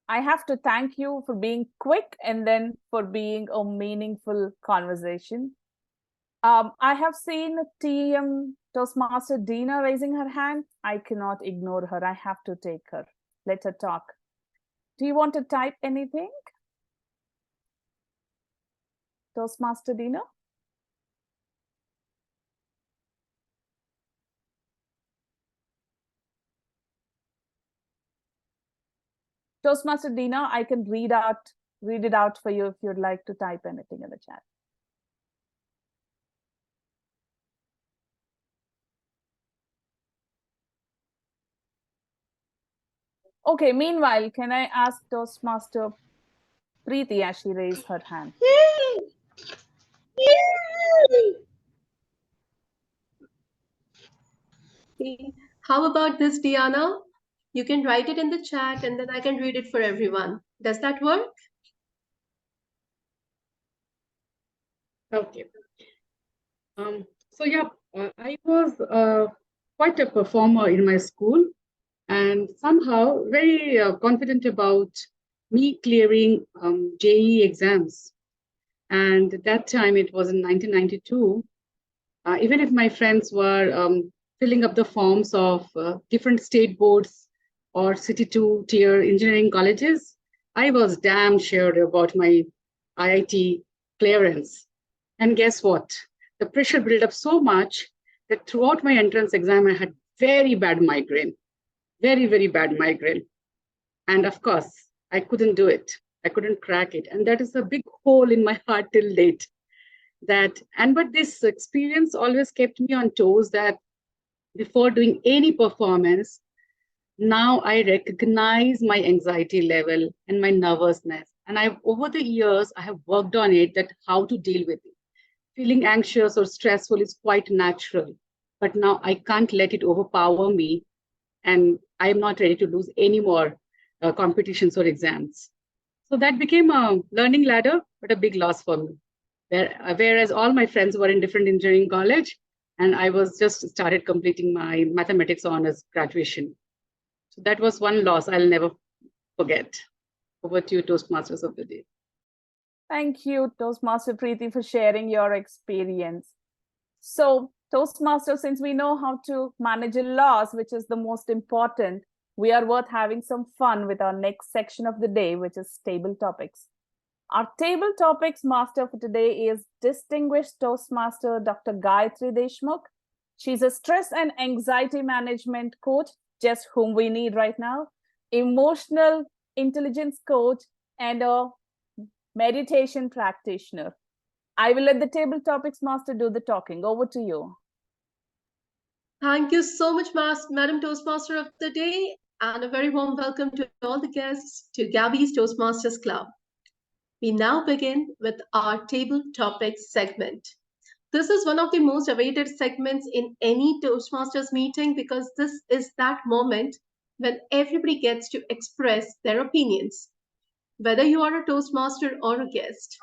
I have to thank you for being quick and then for being a meaningful conversation. I have seen TM Toastmaster Dina raising her hand. I cannot ignore her. I have to take her. Let her talk. Do you want to type anything? Toastmaster Dina? Toastmaster Dina, I can read it out for you if you'd like to type anything in the chat. Okay, meanwhile, can I ask Toastmaster Preeti as she raised her hand? Yay! Yay! How about this, Diana? You can write it in the chat and then I can read it for everyone. Does that work? Okay. So yeah, I was quite a performer in my school and somehow very confident about me clearing JEE exams. And at that time, it was in 1992. Even if my friends were filling up the forms of different state boards or city two-tier engineering colleges, I was damn sure about my IIT clearance. And guess what? The pressure built up so much that throughout my entrance exam, I had very bad migraine, very, very bad migraine. And of course, I couldn't do it. I couldn't crack it. And that is a big hole in my heart till date. But this experience always kept me on toes that before doing any performance, now I recognize my anxiety level and my nervousness. And over the years, I have worked on it, that how to deal with it. Feeling anxious or stressful is quite natural, but now I can't let it overpower me. And I'm not ready to lose any more competitions or exams. So that became a learning ladder, but a big loss for me. Whereas all my friends were in different engineering college, and I was just started completing my mathematics honors graduation. So that was one loss I'll never forget. Over to you, Toastmasters of the day. Thank you, Toastmaster Preeti, for sharing your experience. So, Toastmaster, since we know how to manage a loss, which is the most important, we are worth having some fun with our next section of the day, which is table topics. Our table topics master for today is Distinguished Toastmaster Dr. Gayatri Deshmukh. She's a stress and anxiety management coach, just whom we need right now, emotional intelligence coach, and a meditation practitioner. I will let the table topics master do the talking. Over to you. Thank you so much, Madam Toastmaster of the Day, and a very warm welcome to all the guests to Gabby's Toastmasters Club. We now begin with our table topics segment. This is one of the most awaited segments in any Toastmasters meeting because this is that moment when everybody gets to express their opinions. Whether you are a Toastmaster or a guest,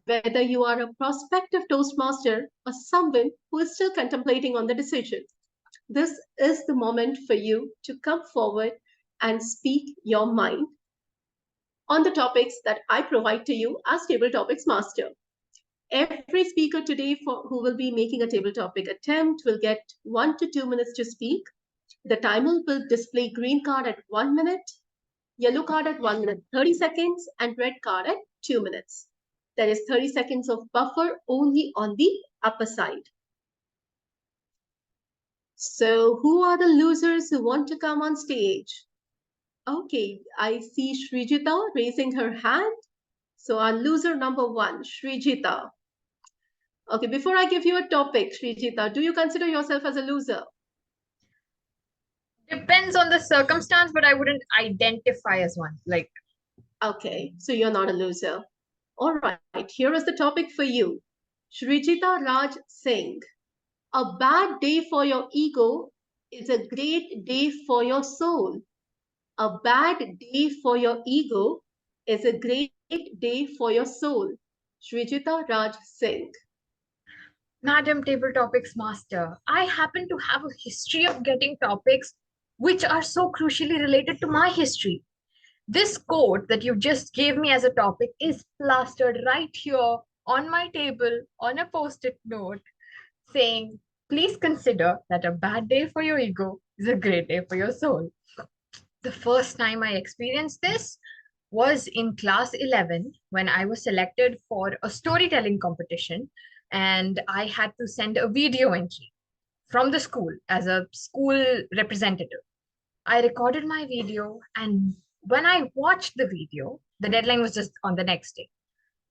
whether you are a prospective Toastmaster or someone who is still contemplating on the decision, this is the moment for you to come forward and speak your mind on the topics that I provide to you as Table Topics Master. Every speaker today who will be making a table topic attempt will get 1 to 2 minutes to speak. The timer will display green card at 1 minute, yellow card at 1 minute 30 seconds, and red card at 2 minutes. There is 30 seconds of buffer only on the upper side. So who are the losers who want to come on stage? Okay, I see Srijita raising her hand. So our loser number 1, Srijita. Okay, before I give you a topic, Srijita, do you consider yourself as a loser? Depends on the circumstance, but I wouldn't identify as one. Okay, so you're not a loser. All right, here is the topic for you. Srijita Raj Singh. A bad day for your ego is a great day for your soul. A bad day for your ego is a great day for your soul. Srijita Raj Singh. Madam Table Topics Master, I happen to have a history of getting topics which are so crucially related to my history. This quote that you just gave me as a topic is plastered right here on my table on a post-it note saying, please consider that a bad day for your ego is a great day for your soul. The first time I experienced this was in class 11 when I was selected for a storytelling competition and I had to send a video entry from the school as a school representative. I recorded my video and when I watched the video, the deadline was just on the next day.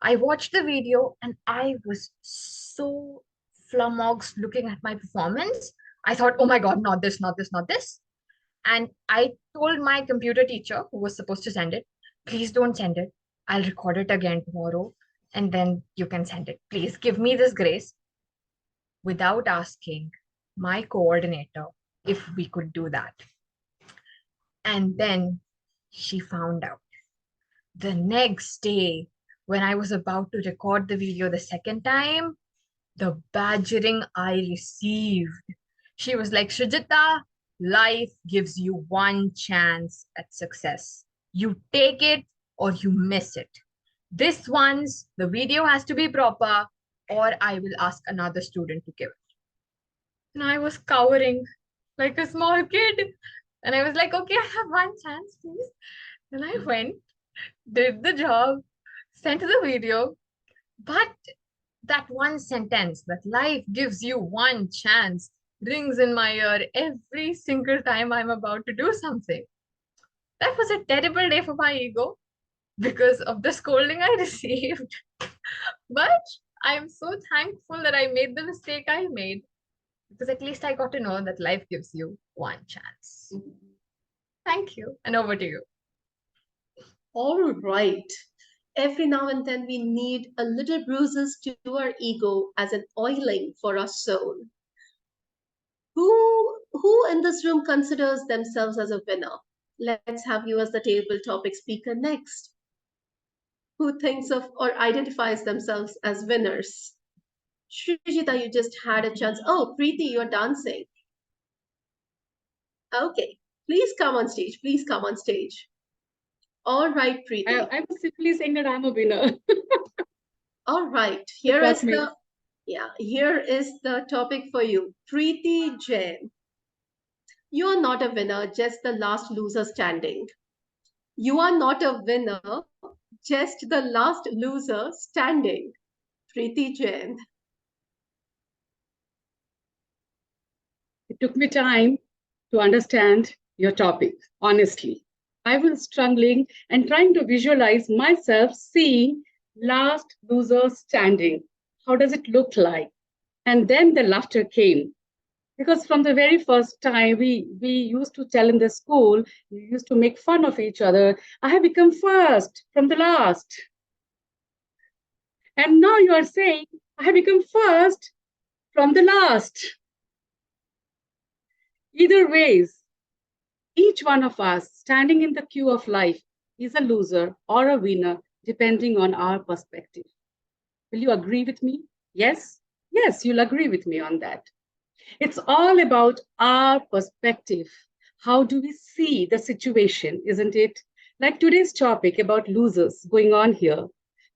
I watched the video and I was so flummoxed looking at my performance. I thought, oh my God, not this, not this, not this. And I told my computer teacher who was supposed to send it, please don't send it. I'll record it again tomorrow and then you can send it. Please give me this grace, without asking my coordinator if we could do that. And then she found out. The next day, when I was about to record the video the second time, the badgering I received. She was like, Shrujita, life gives you one chance at success. You take it or you miss it. This once, the video has to be proper or I will ask another student to give it. And I was cowering like a small kid. And I was like, okay, I have one chance, please. And I went, did the job, sent the video, but that one sentence, that life gives you one chance, rings in my ear every single time I'm about to do something. That was a terrible day for my ego because of the scolding I received. But I'm so thankful that I made the mistake I made, because at least I got to know that life gives you one chance. Thank you, and over to you. All right. Every now and then we need a little bruises to our ego as an oiling for our soul. Who in this room considers themselves as a winner? Let's have you as the table topic speaker next. Who thinks of or identifies themselves as winners? Shrujita, you just had a chance. Oh, Preeti, you're dancing. Okay, please come on stage. Please come on stage. All right, Preeti. I was simply saying that I'm a winner. All right, here is the topic for you. Preeti Jain. You are not a winner, just the last loser standing. You are not a winner, just the last loser standing. Preeti Jain. It took me time to understand your topic, honestly. I was struggling and trying to visualize myself seeing last loser standing. How does it look like? And then the laughter came. Because from the very first time we used to tell in the school, we used to make fun of each other. I have become first from the last. And now you are saying, I have become first from the last. Either ways, each one of us standing in the queue of life is a loser or a winner, depending on our perspective. Will you agree with me? Yes? Yes, you'll agree with me on that. It's all about our perspective. How do we see the situation, isn't it? Like today's topic about losers going on here.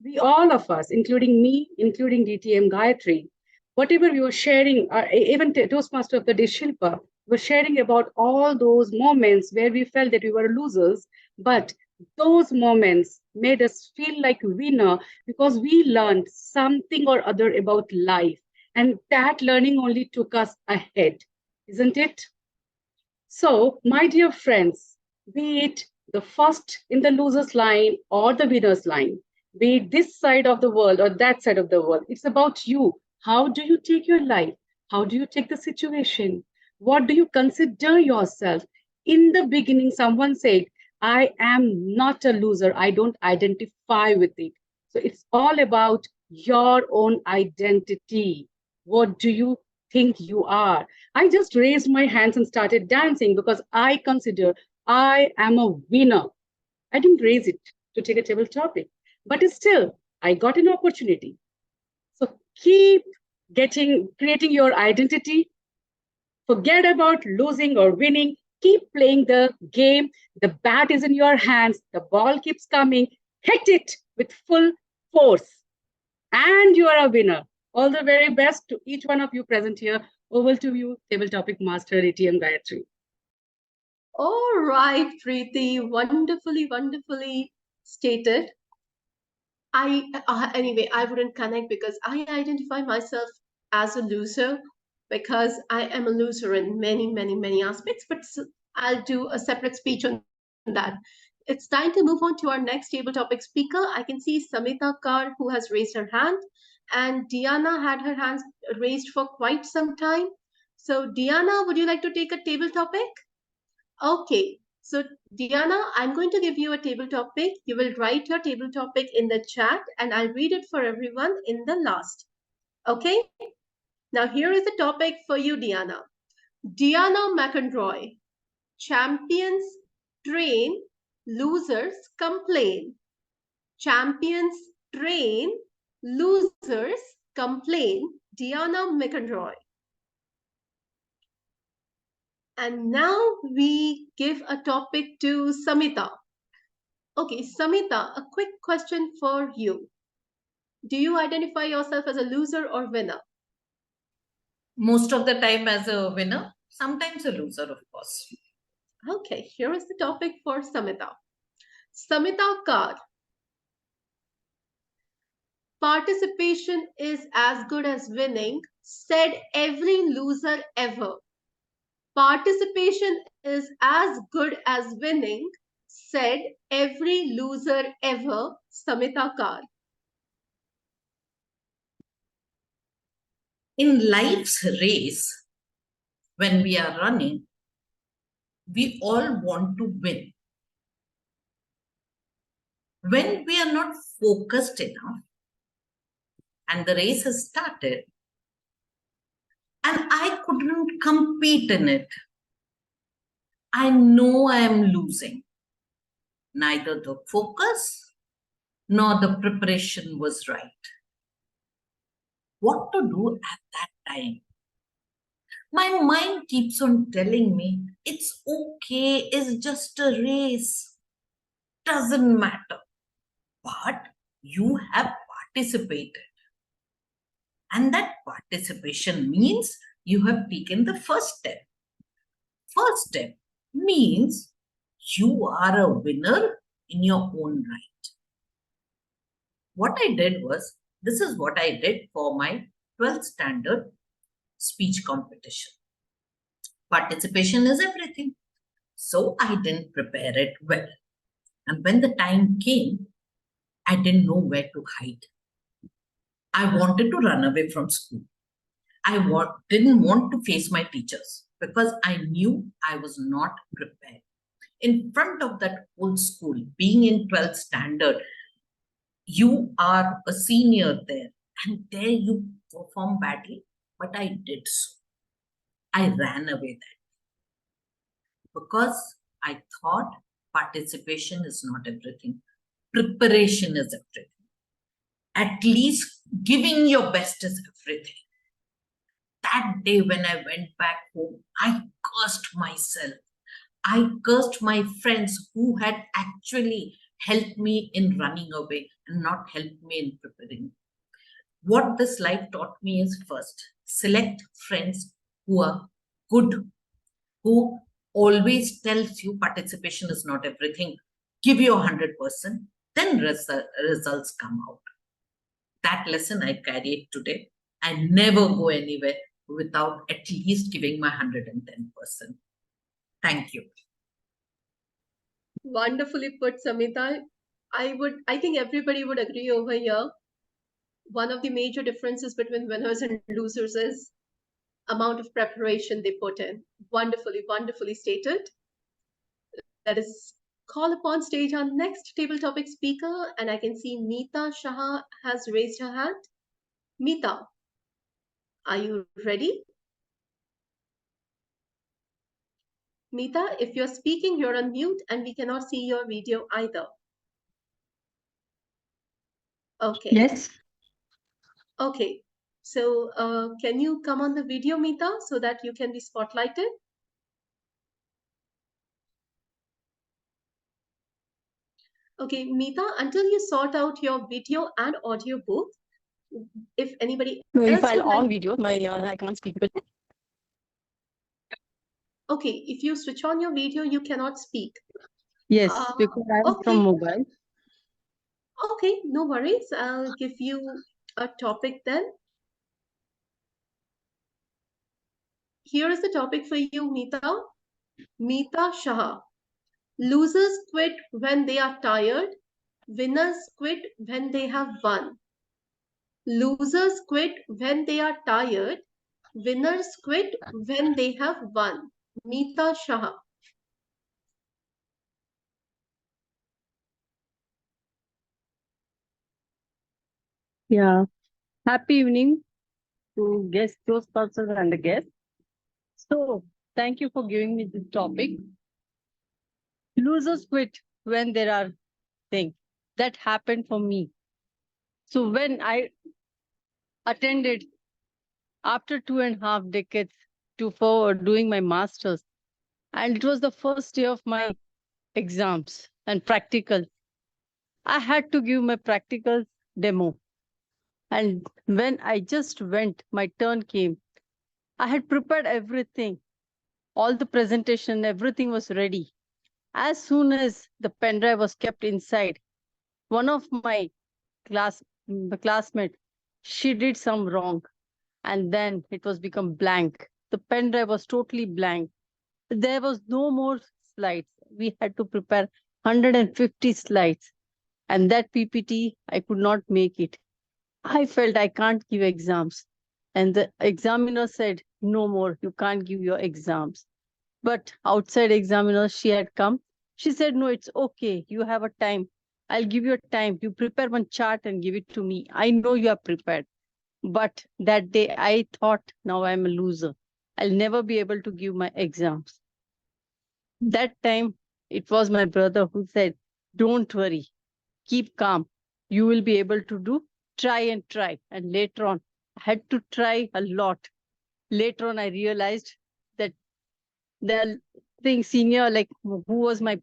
We all of us, including me, including DTM Gayatri, whatever we were sharing, even Toastmaster of the day, Shilpa, were sharing about all those moments where we felt that we were losers, but those moments made us feel like winner because we learned something or other about life. And that learning only took us ahead, isn't it? So, my dear friends, be it the first in the loser's line or the winner's line, be it this side of the world or that side of the world, it's about you. How do you take your life? How do you take the situation? What do you consider yourself? In the beginning, someone said, I am not a loser. I don't identify with it. So it's all about your own identity. What do you think you are? I just raised my hands and started dancing because I consider I am a winner. I didn't raise it to take a table topic, but still, I got an opportunity. So keep creating your identity. Forget about losing or winning. Keep playing the game. The bat is in your hands. The ball keeps coming. Hit it with full force. And you are a winner. All the very best to each one of you present here. Over to you, table topic master, ATM Gayatri. All right, Preeti, wonderfully stated. Anyway, I wouldn't connect because I identify myself as a loser because I am a loser in many aspects, but I'll do a separate speech on that. it's time to move on to our next table topic speaker. I can see Samita Kar, who has raised her hand, and Diana had her hands raised for quite some time. So Diana, would you like to take a table topic? Okay, so Diana, I'm going to give you a table topic. You will write your table topic in the chat and I'll read it for everyone in the last. Okay, now here is the topic for you, Diana. Diana McEnroy, champions train, losers complain. Champions train, losers complain. Diana McEnroy. And now we give a topic to Samita. Okay, Samita, a quick question for you. Do you identify yourself as a loser or winner? Most of the time as a winner, sometimes a loser, of course. Okay, here is the topic for Samita. Samita Kar. Participation is as good as winning, said every loser ever. Participation is as good as winning, said every loser ever. Samita Kar. In life's race, when we are running, we all want to win. When we are not focused enough and the race has started and I couldn't compete in it, I know I am losing. Neither the focus nor the preparation was right. What to do at that time? My mind keeps on telling me, it's okay, it's just a race. Doesn't matter. But you have participated. And that participation means you have taken the first step. First step means you are a winner in your own right. What I did was, this is what I did for my 12th standard speech competition. Participation is everything. So I didn't prepare it well. And when the time came, I didn't know where to hide. I wanted to run away from school. I didn't want to face my teachers because I knew I was not prepared. In front of that whole school, being in 12th standard, you are a senior there and there you perform badly, but I did so. I ran away that because I thought participation is not everything. Preparation is everything. At least giving your best is everything. That day when I went back home, I cursed myself. I cursed my friends who had actually helped me in running away and not helped me in preparing. What this life taught me is, first, select friends who are good, who always tells you participation is not everything. Give your 100%, then results come out. That lesson I carried today. I never go anywhere without at least giving my 110%. Thank you. Wonderfully put, Samita. I think everybody would agree over here. One of the major differences between winners and losers is amount of preparation they put in. Wonderfully, wonderfully stated. Let us call upon stage our next table topic speaker, and I can see Meeta Shah has raised her hand. Meeta, are you ready? Meeta, if you're speaking, you're on mute and we cannot see your video either. Okay. Yes. Okay. So can you come on the video, Meeta, so that you can be spotlighted? Okay, Meeta, until you sort out your video and audio both, if anybody No, if else I'll would on like... video, I can't speak. Okay, if you switch on your video, you cannot speak. Yes, because I'm okay. from mobile. Okay, no worries. I'll give you a topic then. Here is the topic for you, Meeta. Meeta Shah. Losers quit when they are tired. Winners quit when they have won. Losers quit when they are tired. Winners quit when they have won. Meeta Shah. Yeah. Happy evening to guests, Toastmasters and the guests. So, thank you for giving me this topic. Losers quit when there are things. That happened for me. So, when I attended after 2.5 decades for doing my master's, and it was the first day of my exams and practical, I had to give my practical demo. And when I just went, my turn came. I had prepared everything, all the presentation, everything was ready. As soon as the pen drive was kept inside, one of my classmate, she did some wrong, and then it was become blank. The pen drive was totally blank. There was no more slides. We had to prepare 150 slides, and that PPT, I could not make it. I felt I can't give exams. And the examiner said, no more, you can't give your exams. But outside examiner, she had come. She said, no, it's okay. You have a time. I'll give you a time. You prepare one chart and give it to me. I know you are prepared. But that day I thought, now I'm a loser. I'll never be able to give my exams. That time, it was my brother who said, don't worry, keep calm. You will be able to do, try and try. And later on, I had to try a lot. Later on, I realized that the thing senior, like who was my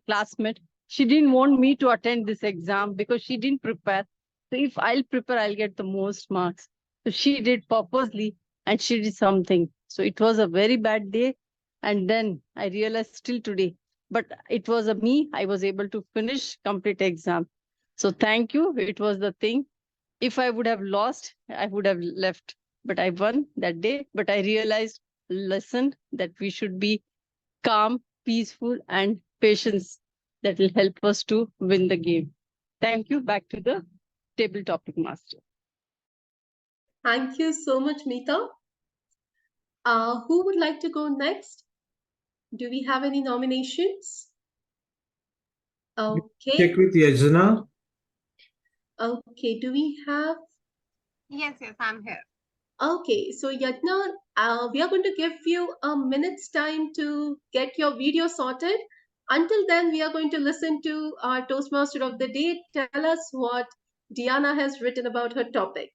classmate, she didn't want me to attend this exam because she didn't prepare. So if I'll prepare, I'll get the most marks. So she did purposely and she did something. So it was a very bad day. And then I realized still today, but it was me, I was able to finish complete exam. So thank you. It was the thing. If I would have lost, I would have left. But I won that day. But I realized lesson that we should be calm, peaceful, and patience that will help us to win the game. Thank you. Back to the table topic master. Thank you so much, Meeta. Who would like to go next? Do we have any nominations? Okay. Check with Yajna. Okay, do we have? Yes, I'm here. Okay, so Yajna, we are going to give you a minute's time to get your video sorted. Until then, we are going to listen to our Toastmaster of the day tell us what Diana has written about her topic.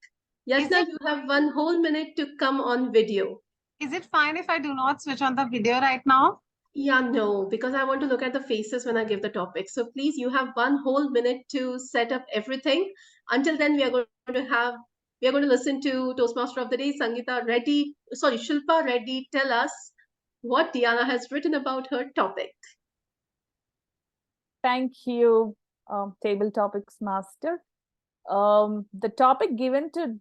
Yajna, you have 1 whole minute to come on video. Is it fine if I do not switch on the video right now? Yeah, no, because I want to look at the faces when I give the topic. So please, you have 1 whole minute to set up everything. Until then, we are going to listen to Toastmaster of the Day, Shilpa Reddy, tell us what Diana has written about her topic. Thank you, Table Topics Master. The topic given to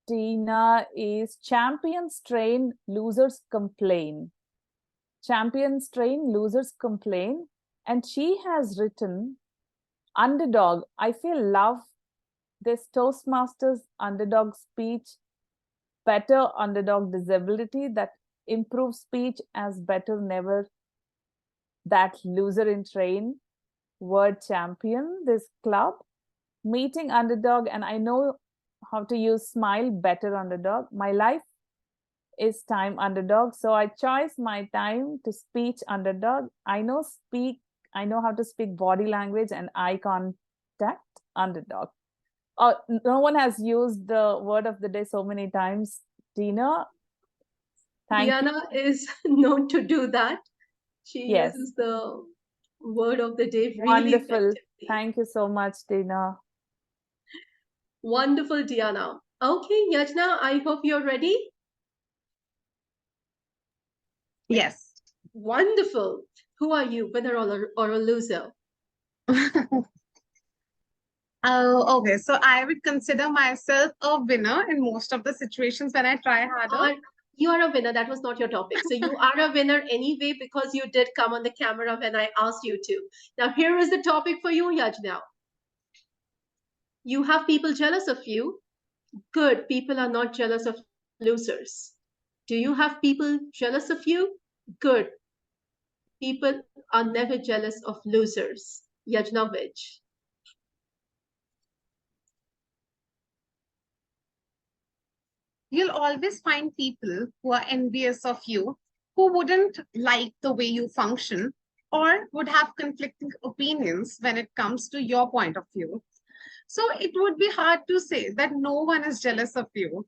Dina is Champions Train, Losers Complain. Champions Train, Losers Complain. And she has written Underdog. I feel love this Toastmasters underdog speech, better underdog disability that improves speech as better never, that loser in train, word champion, this club, meeting underdog, and I know how to use smile, better underdog. My life is time underdog, so I chose my time to speech underdog. I know how to speak body language and eye contact underdog. No one has used the word of the day so many times, Tina. Diana is known to do that. She Yes. uses the word of the day really Wonderful. effectively. Thank you so much, Tina. Wonderful, Diana. Okay, Yajna, I hope you're ready. Yes. Wonderful. Who are you, winner or a loser? Okay, so I would consider myself a winner in most of the situations when I try harder. You are a winner. That was not your topic. So you are a winner anyway because you did come on the camera when I asked you to. Now here is the topic for you, Yajna. You have people jealous of you. Good. People are not jealous of losers. Do you have people jealous of you? Good. People are never jealous of losers. Yajnovich. You'll always find people who are envious of you, who wouldn't like the way you function, or would have conflicting opinions when it comes to your point of view. So it would be hard to say that no one is jealous of you.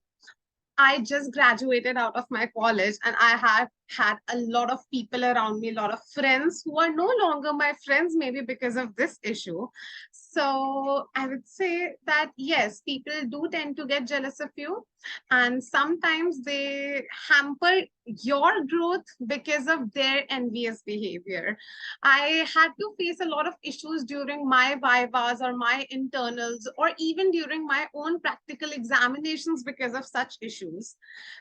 I just graduated out of my college and I have had a lot of people around me, a lot of friends who are no longer my friends, maybe because of this issue. So I would say that yes, people do tend to get jealous of you, and sometimes they hamper your growth because of their envious behavior. I had to face a lot of issues during my vivas or my internals, or even during my own practical examinations because of such issues.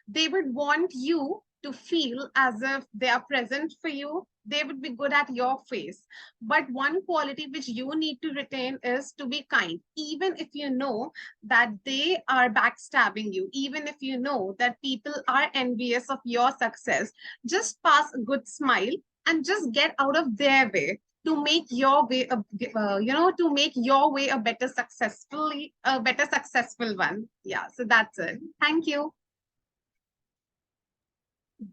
They would want you to feel as if they are present for you. They would be good at your face. But one quality which you need to retain is to be kind, even if you know that they are backstabbing you, even if you know that people are envious of your success. Just pass a good smile and just get out of their way to make your way to make your way a better successful one. Yeah, so that's it. Thank you.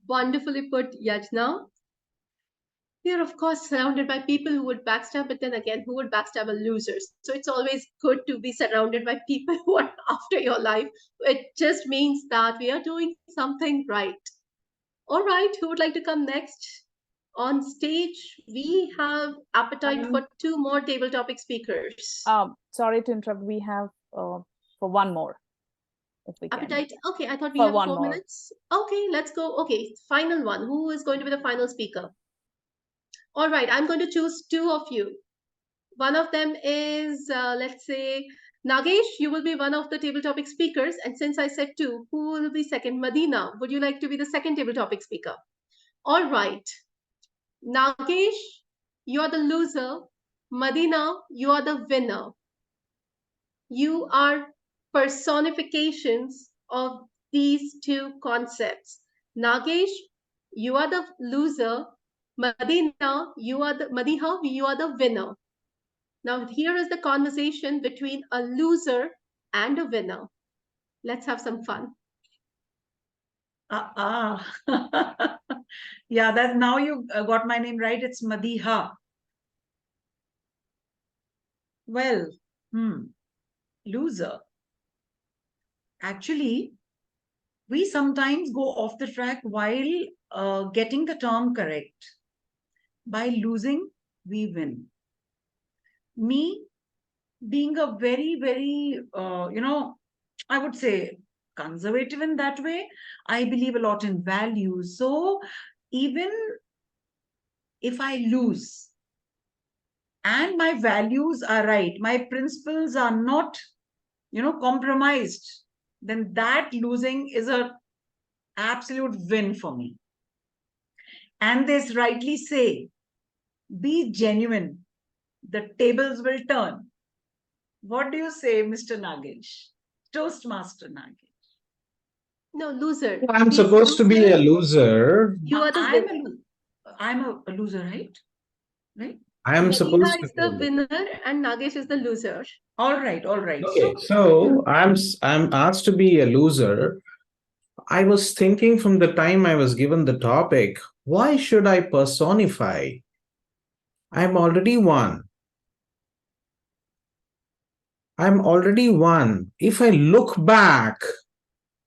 Wonderfully put, Yajna. You're of course surrounded by people who would backstab, but then again, who would backstab a losers? So it's always good to be surrounded by people who are after your life. It just means that we are doing something right. All right, who would like to come next? On stage, we have appetite for 2 more table topic speakers. Sorry to interrupt. We have for one more. If we Appetite. can. Okay, I thought we For had one 4 more. minutes. Okay, let's go. Okay, final one. Who is going to be the final speaker? All right, I'm going to choose 2 of you. One of them is, let's say, Nagesh, you will be one of the table topic speakers. And since I said 2, who will be second? Madina, would you like to be the second table topic speaker? All right. Nagesh, you are the loser. Madina, you are the winner. You are personifications of these 2 concepts. Nagesh, you are the loser. Madiha, you are the winner. Now here is the conversation between a loser and a winner. Let's have some fun. Yeah, that now you got my name right. It's Madiha. Well, loser. Actually, we sometimes go off the track while getting the term correct. By losing, we win. Me being a very, very, I would say conservative in that way, I believe a lot in values. So even if I lose and my values are right, my principles are not, compromised, then that losing is a absolute win for me. And they rightly say, be genuine, the tables will turn. What do you say, Mr. Nagesh? Toastmaster Nagesh. No, loser. I'm supposed to be a loser. You are the winner. I'm a loser, right? Right? I am supposed Madiha is to the winner and Nagesh is the loser. All right, all right. Okay, so I'm asked to be a loser. I was thinking from the time I was given the topic, why should I personify? I'm already one. I'm already one. If I look back,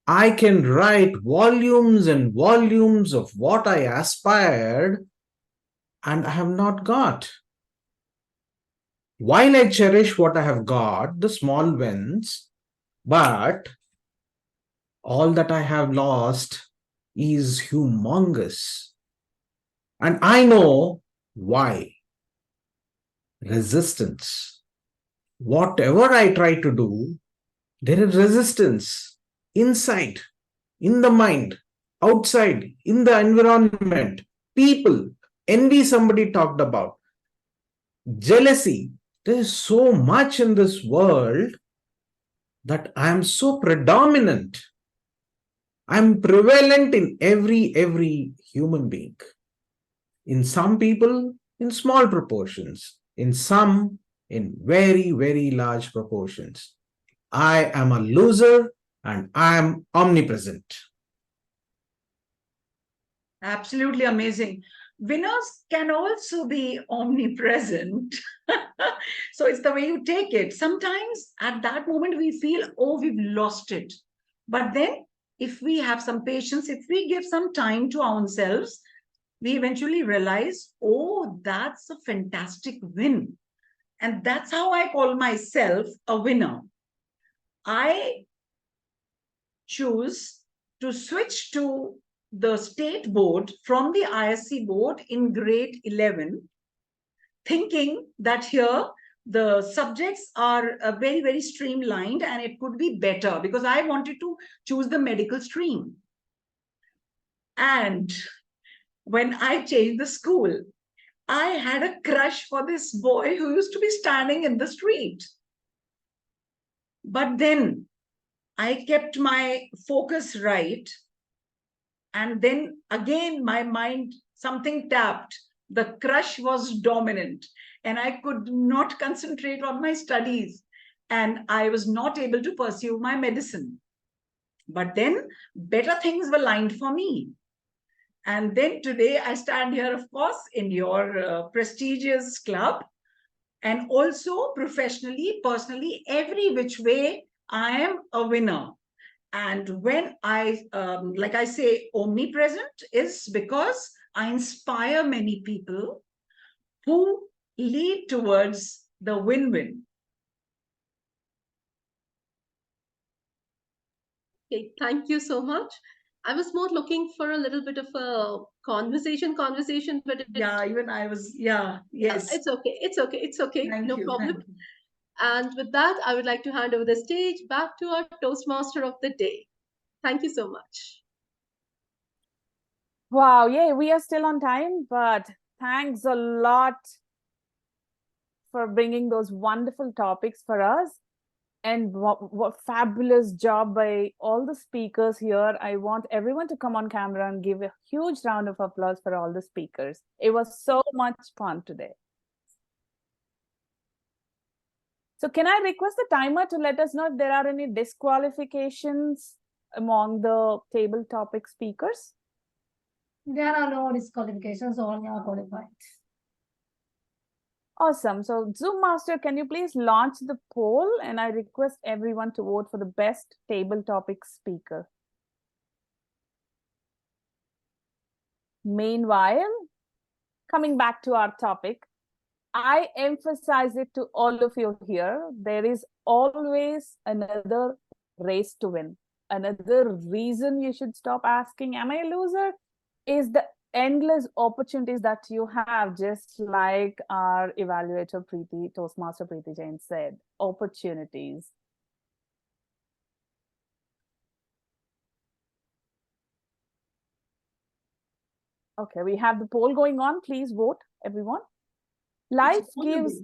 I can write volumes and volumes of what I aspired and I have not got. While I cherish what I have got, the small wins, but all that I have lost is humongous. And I know why. Resistance. Whatever I try to do, there is resistance inside, in the mind, outside, in the environment, people, envy somebody talked about, jealousy. There is so much in this world that I am so predominant. I'm prevalent in every human being. In some people, in small proportions. In some, in very large proportions. I am a loser and I am omnipresent. Absolutely amazing. Winners can also be omnipresent. So it's the way you take it. Sometimes at that moment we feel, oh, we've lost it. But then if we have some patience, if we give some time to ourselves, we eventually realize, oh, that's a fantastic win. And that's how I call myself a winner. I choose to switch to the state board from the ISC board in grade 11, thinking that here the subjects are very streamlined and it could be better because I wanted to choose the medical stream. And when I changed the school, I had a crush for this boy who used to be standing in the street. But then I kept my focus right. And then again, my mind, something tapped. The crush was dominant and I could not concentrate on my studies. And I was not able to pursue my medicine. But then better things were lined for me. And then today I stand here, of course, in your prestigious club. And also professionally, personally, every which way, I am a winner. And when I, like I say, omnipresent is because I inspire many people who lead towards the win-win. Okay, thank you so much. I was more looking for a little bit of a conversation, but yeah, even I was, yes. It's okay. No problem. And with that, I would like to hand over the stage back to our Toastmaster of the day. Thank you so much. Wow, yeah, we are still on time, but thanks a lot for bringing those wonderful topics for us. And what fabulous job by all the speakers here. I want everyone to come on camera and give a huge round of applause for all the speakers. It was so much fun today. So can I request the timer to let us know if there are any disqualifications among the table topic speakers? There are no disqualifications, all are qualified. Awesome. So Zoom Master, can you please launch the poll? And I request everyone to vote for the best table topic speaker. Meanwhile, coming back to our topic, I emphasize it to all of you here. There is always another race to win. Another reason you should stop asking, am I a loser? Is the endless opportunities that you have, just like our evaluator Preeti, Toastmaster Preeti Jain said, opportunities. Okay, we have the poll going on. Please vote, everyone. Life gives...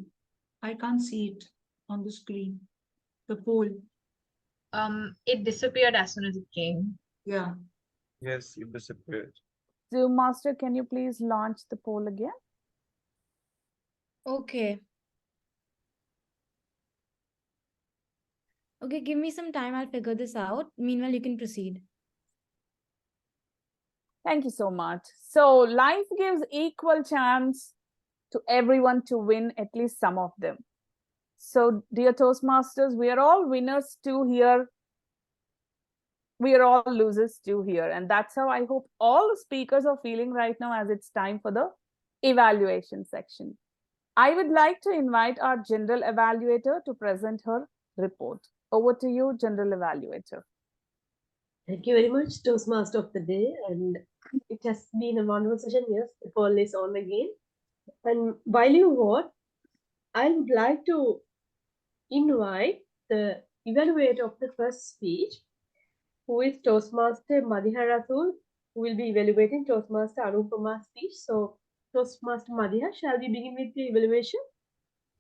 I can't see it on the screen. The poll. It disappeared as soon as it came. Yeah. Yes, it disappeared. Zoom Master, can you please launch the poll again? Okay. Okay, give me some time. I'll figure this out. Meanwhile, you can proceed. Thank you so much. So life gives equal chance to everyone to win, at least some of them. So dear Toastmasters, we are all winners too here. We are all losers too here. And that's how I hope all the speakers are feeling right now as it's time for the evaluation section. I would like to invite our general evaluator to present her report. Over to you, general evaluator. Thank you very much, Toastmaster of the day. And it has been a wonderful session. Yes, the poll is on again. And while you vote, I would like to invite the evaluator of the first speech, who is Toastmaster Madiha Rasool, who will be evaluating Toastmaster Anupama's speech. So, Toastmaster Madiha, shall we begin with the evaluation?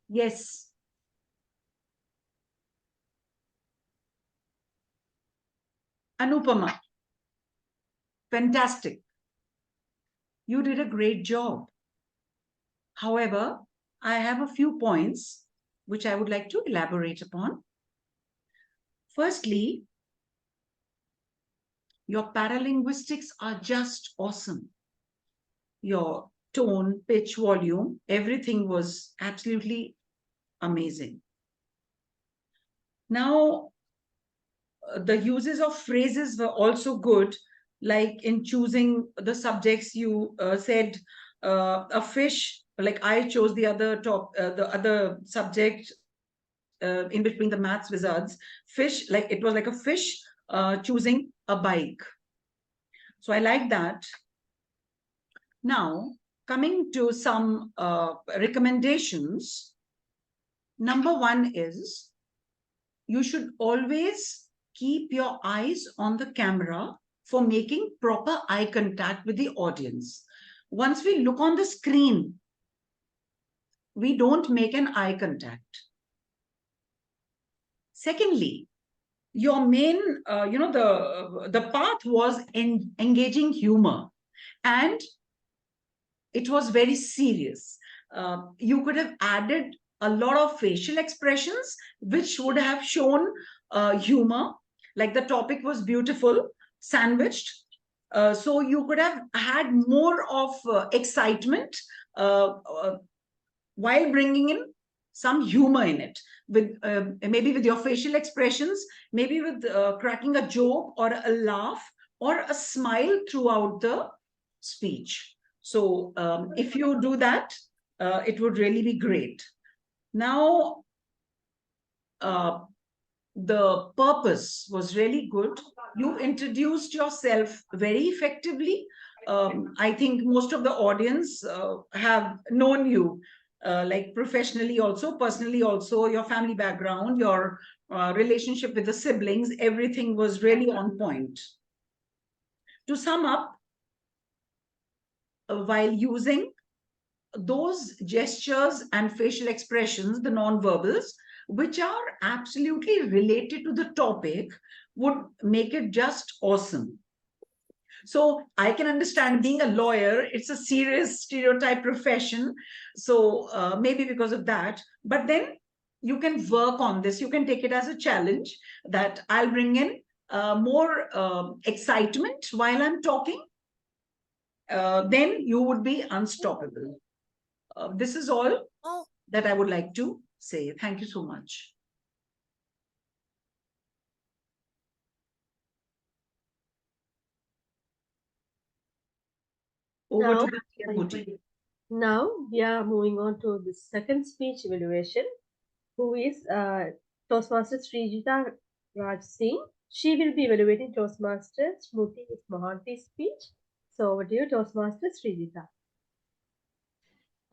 Yes. Anupama, fantastic. You did a great job. However, I have a few points which I would like to elaborate upon. Firstly, your paralinguistics are just awesome. Your tone, pitch, volume, everything was absolutely amazing. Now, the uses of phrases were also good, like in choosing the subjects, you said a fish, like I chose the other subject in between the maths wizards, fish, like it was like a fish choosing a bike. So I like that. Now, coming to some recommendations, number one is you should always keep your eyes on the camera for making proper eye contact with the audience. Once we look on the screen, we don't make an eye contact. Secondly, your main, the path was engaging humor, and it was very serious. You could have added a lot of facial expressions which would have shown humor, like the topic was beautiful, sandwiched. So you could have had more of excitement while bringing in some humor in it, with maybe with your facial expressions, maybe with cracking a joke or a laugh or a smile throughout the speech. So if you do that, it would really be great. Now, the purpose was really good. You introduced yourself very effectively. I think most of the audience have known you, like professionally also, personally also, your family background, your relationship with the siblings, everything was really on point. To sum up, while using those gestures and facial expressions, the non-verbals, which are absolutely related to the topic, would make it just awesome. So I can understand, being a lawyer, it's a serious stereotype profession. So maybe because of that, but then you can work on this. You can take it as a challenge that I'll bring in more excitement while I'm talking. Then you would be unstoppable. This is all that I would like to say. Thank you so much. Over to TMOD. Now we are moving on to the second speech evaluation, who is Toastmaster Srijita Raj Singh. She will be evaluating Toastmaster Smruti Mohanty's speech. So over to you, Toastmaster Srijita.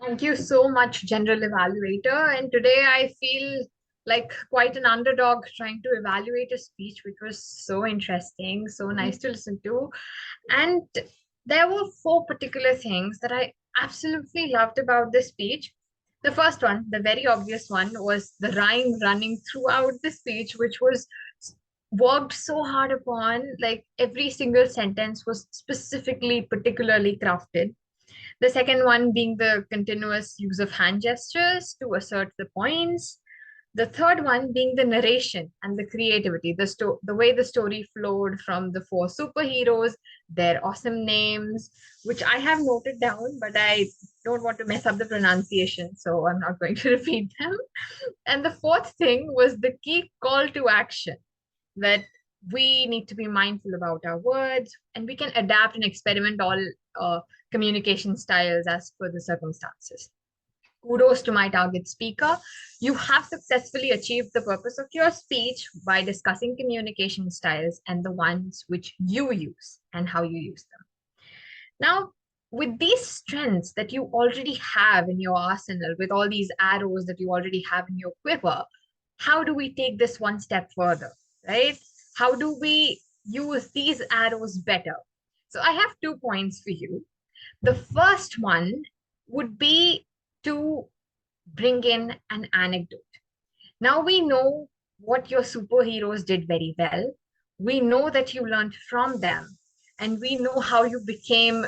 Thank you so much, General Evaluator. And today I feel like quite an underdog trying to evaluate a speech, which was so interesting, so nice to listen to. And there were 4 particular things that I absolutely loved about this speech. The first one, the very obvious one, was the rhyme running throughout the speech, which was worked so hard upon. Like every single sentence was specifically, particularly crafted. The second one being the continuous use of hand gestures to assert the points. The third one being the narration and the creativity, the way the story flowed from the 4 superheroes, their awesome names, which I have noted down, but I don't want to mess up the pronunciation, so I'm not going to repeat them. And the fourth thing was the key call to action, that we need to be mindful about our words, and we can adapt and experiment all communication styles as per the circumstances. Kudos to my target speaker. You have successfully achieved the purpose of your speech by discussing communication styles and the ones which you use and how you use them. Now, with these strengths that you already have in your arsenal, with all these arrows that you already have in your quiver, how do we take this one step further, right? How do we use these arrows better? So I have 2 points for you. The first one would be to bring in an anecdote. Now we know what your superheroes did very well. We know that you learned from them, and we know how you became,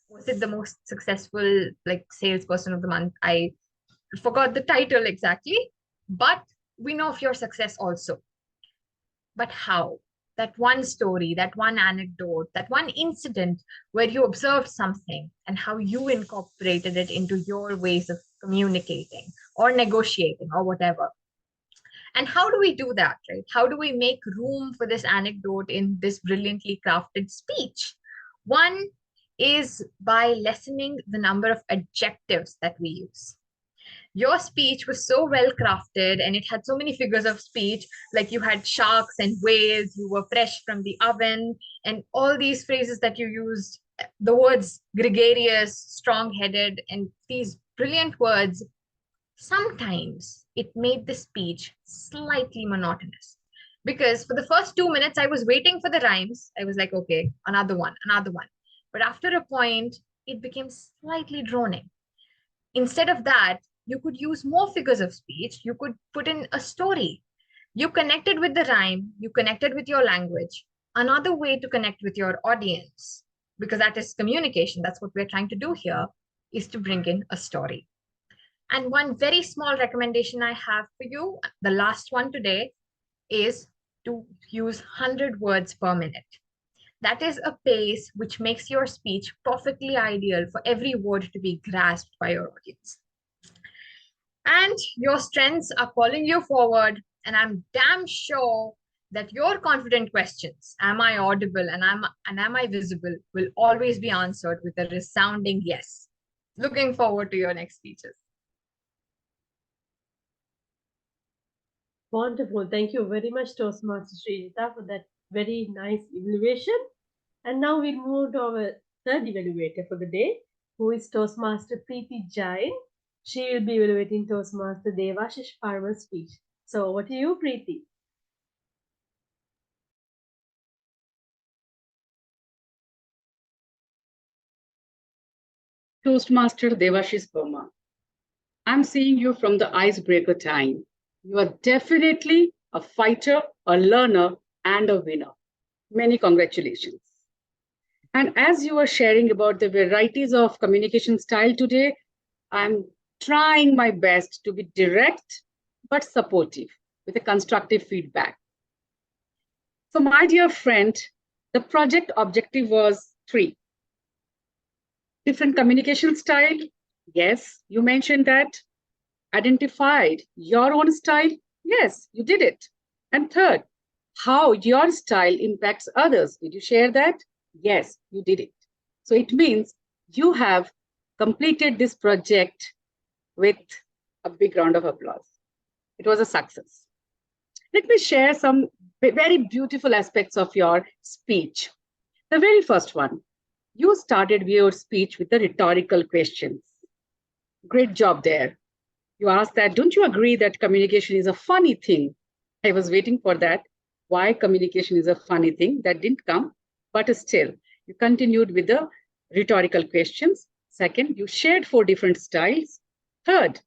was it the most successful like salesperson of the month? I forgot the title exactly, but we know of your success also. But how? That one story, that one anecdote, that one incident where you observed something and how you incorporated it into your ways of communicating or negotiating or whatever. And how do we do that, right? How do we make room for this anecdote in this brilliantly crafted speech? One is by lessening the number of adjectives that we use. Your speech was so well crafted and it had so many figures of speech, like you had sharks and whales, you were fresh from the oven, and all these phrases that you used, the words gregarious, strong-headed, and these brilliant words, sometimes it made the speech slightly monotonous. Because for the first 2 minutes, I was waiting for the rhymes. I was like, okay, another one, another one. But after a point, it became slightly droning. Instead of that, you could use more figures of speech. You could put in a story. You connected with the rhyme. You connected with your language. Another way to connect with your audience, because that is communication, that's what we're trying to do here, is to bring in a story. And one very small recommendation I have for you, the last one today, is to use 100 words per minute. That is a pace which makes your speech perfectly ideal for every word to be grasped by your audience. And your strengths are calling you forward, and I'm damn sure that your confident questions, am I audible and am I visible, will always be answered with a resounding yes. Looking forward to your next speeches. Wonderful. Thank you very much, Toastmaster Srijita, for that very nice evaluation. And now we'll move to our third evaluator for the day, who is Toastmaster Preeti Jain. She will be evaluating Toastmaster Devasish Parmar's speech. So over to you, Preeti. Toastmaster Devashish Parmar, I'm seeing you from the icebreaker time. You are definitely a fighter, a learner, and a winner. Many congratulations. And as you were sharing about the varieties of communication style today, I'm trying my best to be direct but supportive with a constructive feedback. So my dear friend, the project objective was 3. Different communication style. Yes, you mentioned that. Identified your own style. Yes, you did it. And third, how your style impacts others. Did you share that? Yes, you did it. So it means you have completed this project with a big round of applause. It was a success. Let me share some very beautiful aspects of your speech. The very first one, you started your speech with the rhetorical questions. Great job there. You asked that, don't you agree that communication is a funny thing? I was waiting for that. Why communication is a funny thing? That didn't come, but still, you continued with the rhetorical questions. Second, you shared 4 different styles. Third,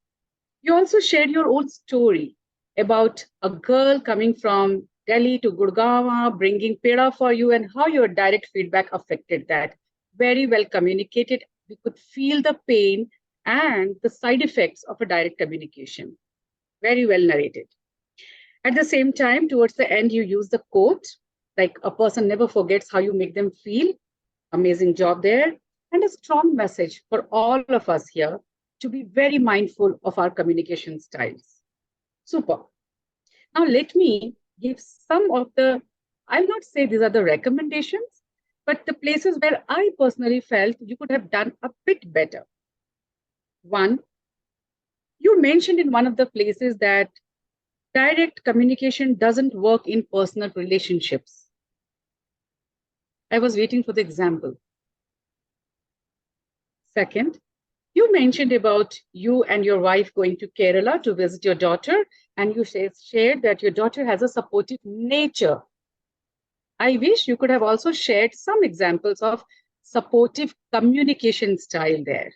you also shared your own story about a girl coming from Delhi to Gurgaon, bringing Perera for you, and how your direct feedback affected that. Very well communicated. We could feel the pain and the side effects of a direct communication. Very well narrated. At the same time, towards the end, you use the quote, like a person never forgets how you make them feel. Amazing job there. And a strong message for all of us here to be very mindful of our communication styles. Super. Now let me give some of the, I'll not say these are the recommendations, but the places where I personally felt you could have done a bit better. One, you mentioned in one of the places that direct communication doesn't work in personal relationships. I was waiting for the example. Second, you mentioned about you and your wife going to Kerala to visit your daughter, and you shared that your daughter has a supportive nature. I wish you could have also shared some examples of supportive communication style there.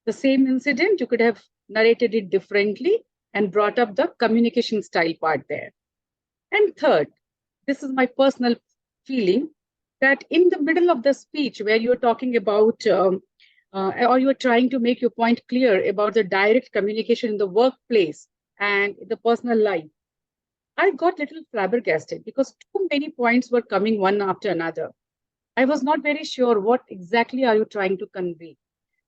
The same incident, you could have narrated it differently and brought up the communication style part there. And third, this is my personal feeling, that in the middle of the speech where you're talking about or you're trying to make your point clear about the direct communication in the workplace and the personal life, I got a little flabbergasted because too many points were coming one after another. I was not very sure what exactly are you trying to convey.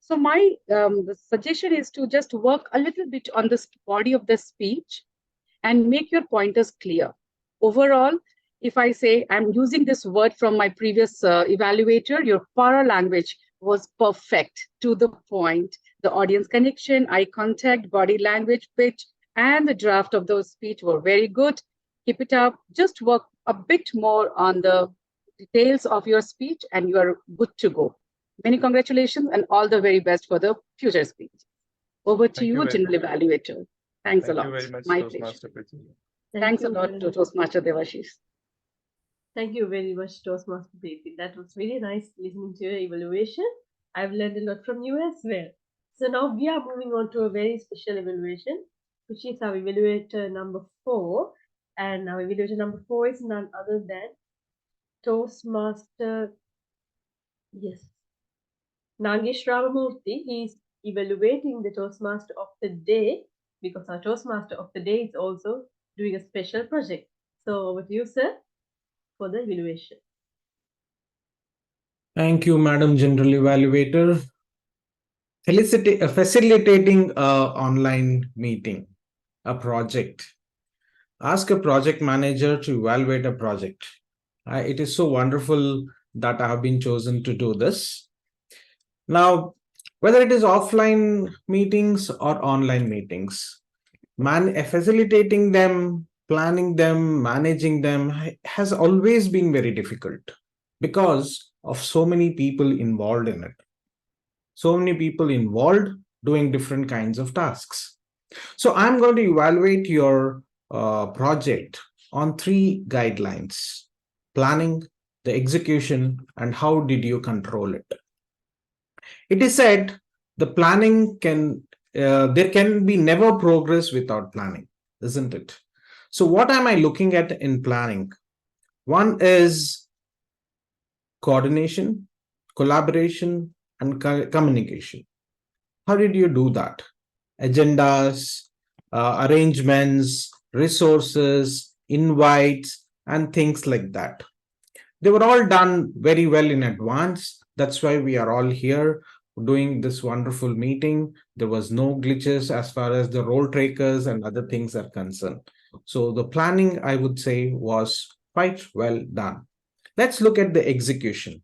So my the suggestion is to just work a little bit on this body of the speech and make your pointers clear. Overall, if I say I'm using this word from my previous evaluator, your para language was perfect, to the point. The audience connection, eye contact, body language, pitch, and the draft of those speech were very good. Keep it up. Just work a bit more on the details of your speech and you are good to go. Many congratulations and all the very best for the future speech. Over to you, General Evaluator. Thanks a lot. Thank you very much, My Toastmaster pleasure. Preeti. Thanks a lot to Toastmaster Devasish. Thank you very much, Toastmaster Preeti. That was really nice listening to your evaluation. I've learned a lot from you as well. So now we are moving on to a very special evaluation, which is our evaluator number 4. And our evaluator number 4 is none other than Toastmaster, yes, Nagesh Ramamurthy. He's evaluating the Toastmaster of the day because our Toastmaster of the day is also doing a special project. So over to you, sir, for the evaluation. Thank you, Madam General Evaluator. Facilitating an online meeting, a project. Ask a project manager to evaluate a project. It is so wonderful that I have been chosen to do this. Now, whether it is offline meetings or online meetings, facilitating them, planning them, managing them has always been very difficult because of so many people involved in it. So many people involved doing different kinds of tasks. So I'm going to evaluate your project on 3 guidelines: planning, the execution, and how did you control it. It is said the planning there can be never progress without planning, isn't it? So what am I looking at in planning? One is coordination, collaboration, and communication. How did you do that? Agendas, arrangements, resources, invites, and things like that. They were all done very well in advance. That's why we are all here doing this wonderful meeting. There was no glitches as far as the role takers and other things are concerned. So the planning, I would say, was quite well done. Let's look at the execution.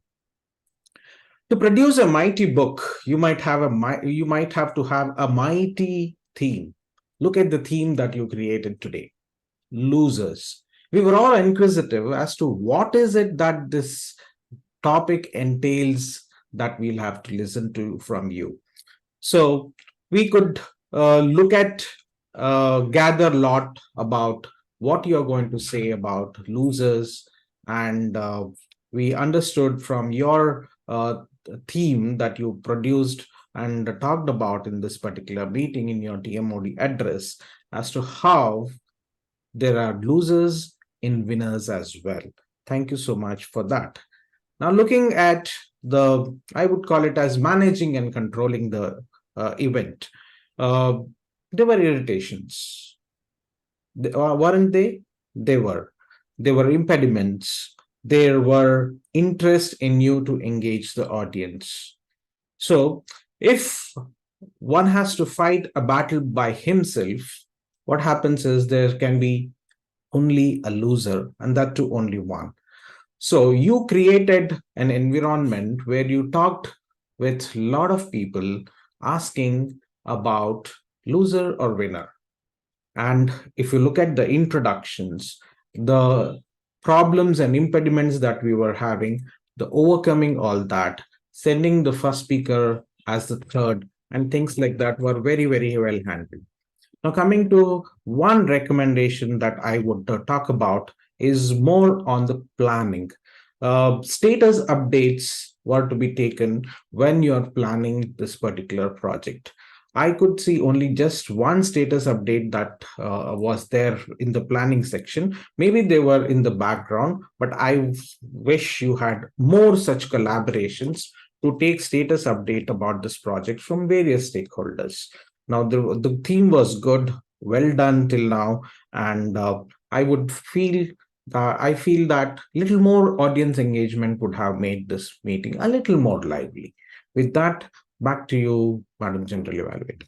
To produce a mighty book, you might have to have a mighty theme. Look at the theme that you created today: losers. We were all inquisitive as to what is it that this topic entails that we'll have to listen to from you. So we could look at, gather a lot about what you're going to say about losers, and we understood from your theme that you produced and talked about in this particular meeting in your TMOD address as to how there are losers in winners as well. Thank you so much for that. Now looking at I would call it as managing and controlling the event. There were irritations. Weren't they? They were. There were impediments. There were interest in you to engage the audience. So if one has to fight a battle by himself, what happens is there can be only a loser, and that too only one. So you created an environment where you talked with a lot of people asking about loser or winner. And if you look at the introductions, the problems and impediments that we were having, the overcoming all that, sending the first speaker as the third, and things like that were very, very well handled. Now coming to one recommendation that I would talk about is more on the planning. Status updates were to be taken when you're planning this particular project. I could see only just one status update that was there in the planning section. Maybe they were in the background, but I wish you had more such collaborations to take status update about this project from various stakeholders. Now, the theme was good, well done till now, and I feel that little more audience engagement would have made this meeting a little more lively. With that, back to you, Madam General Evaluator.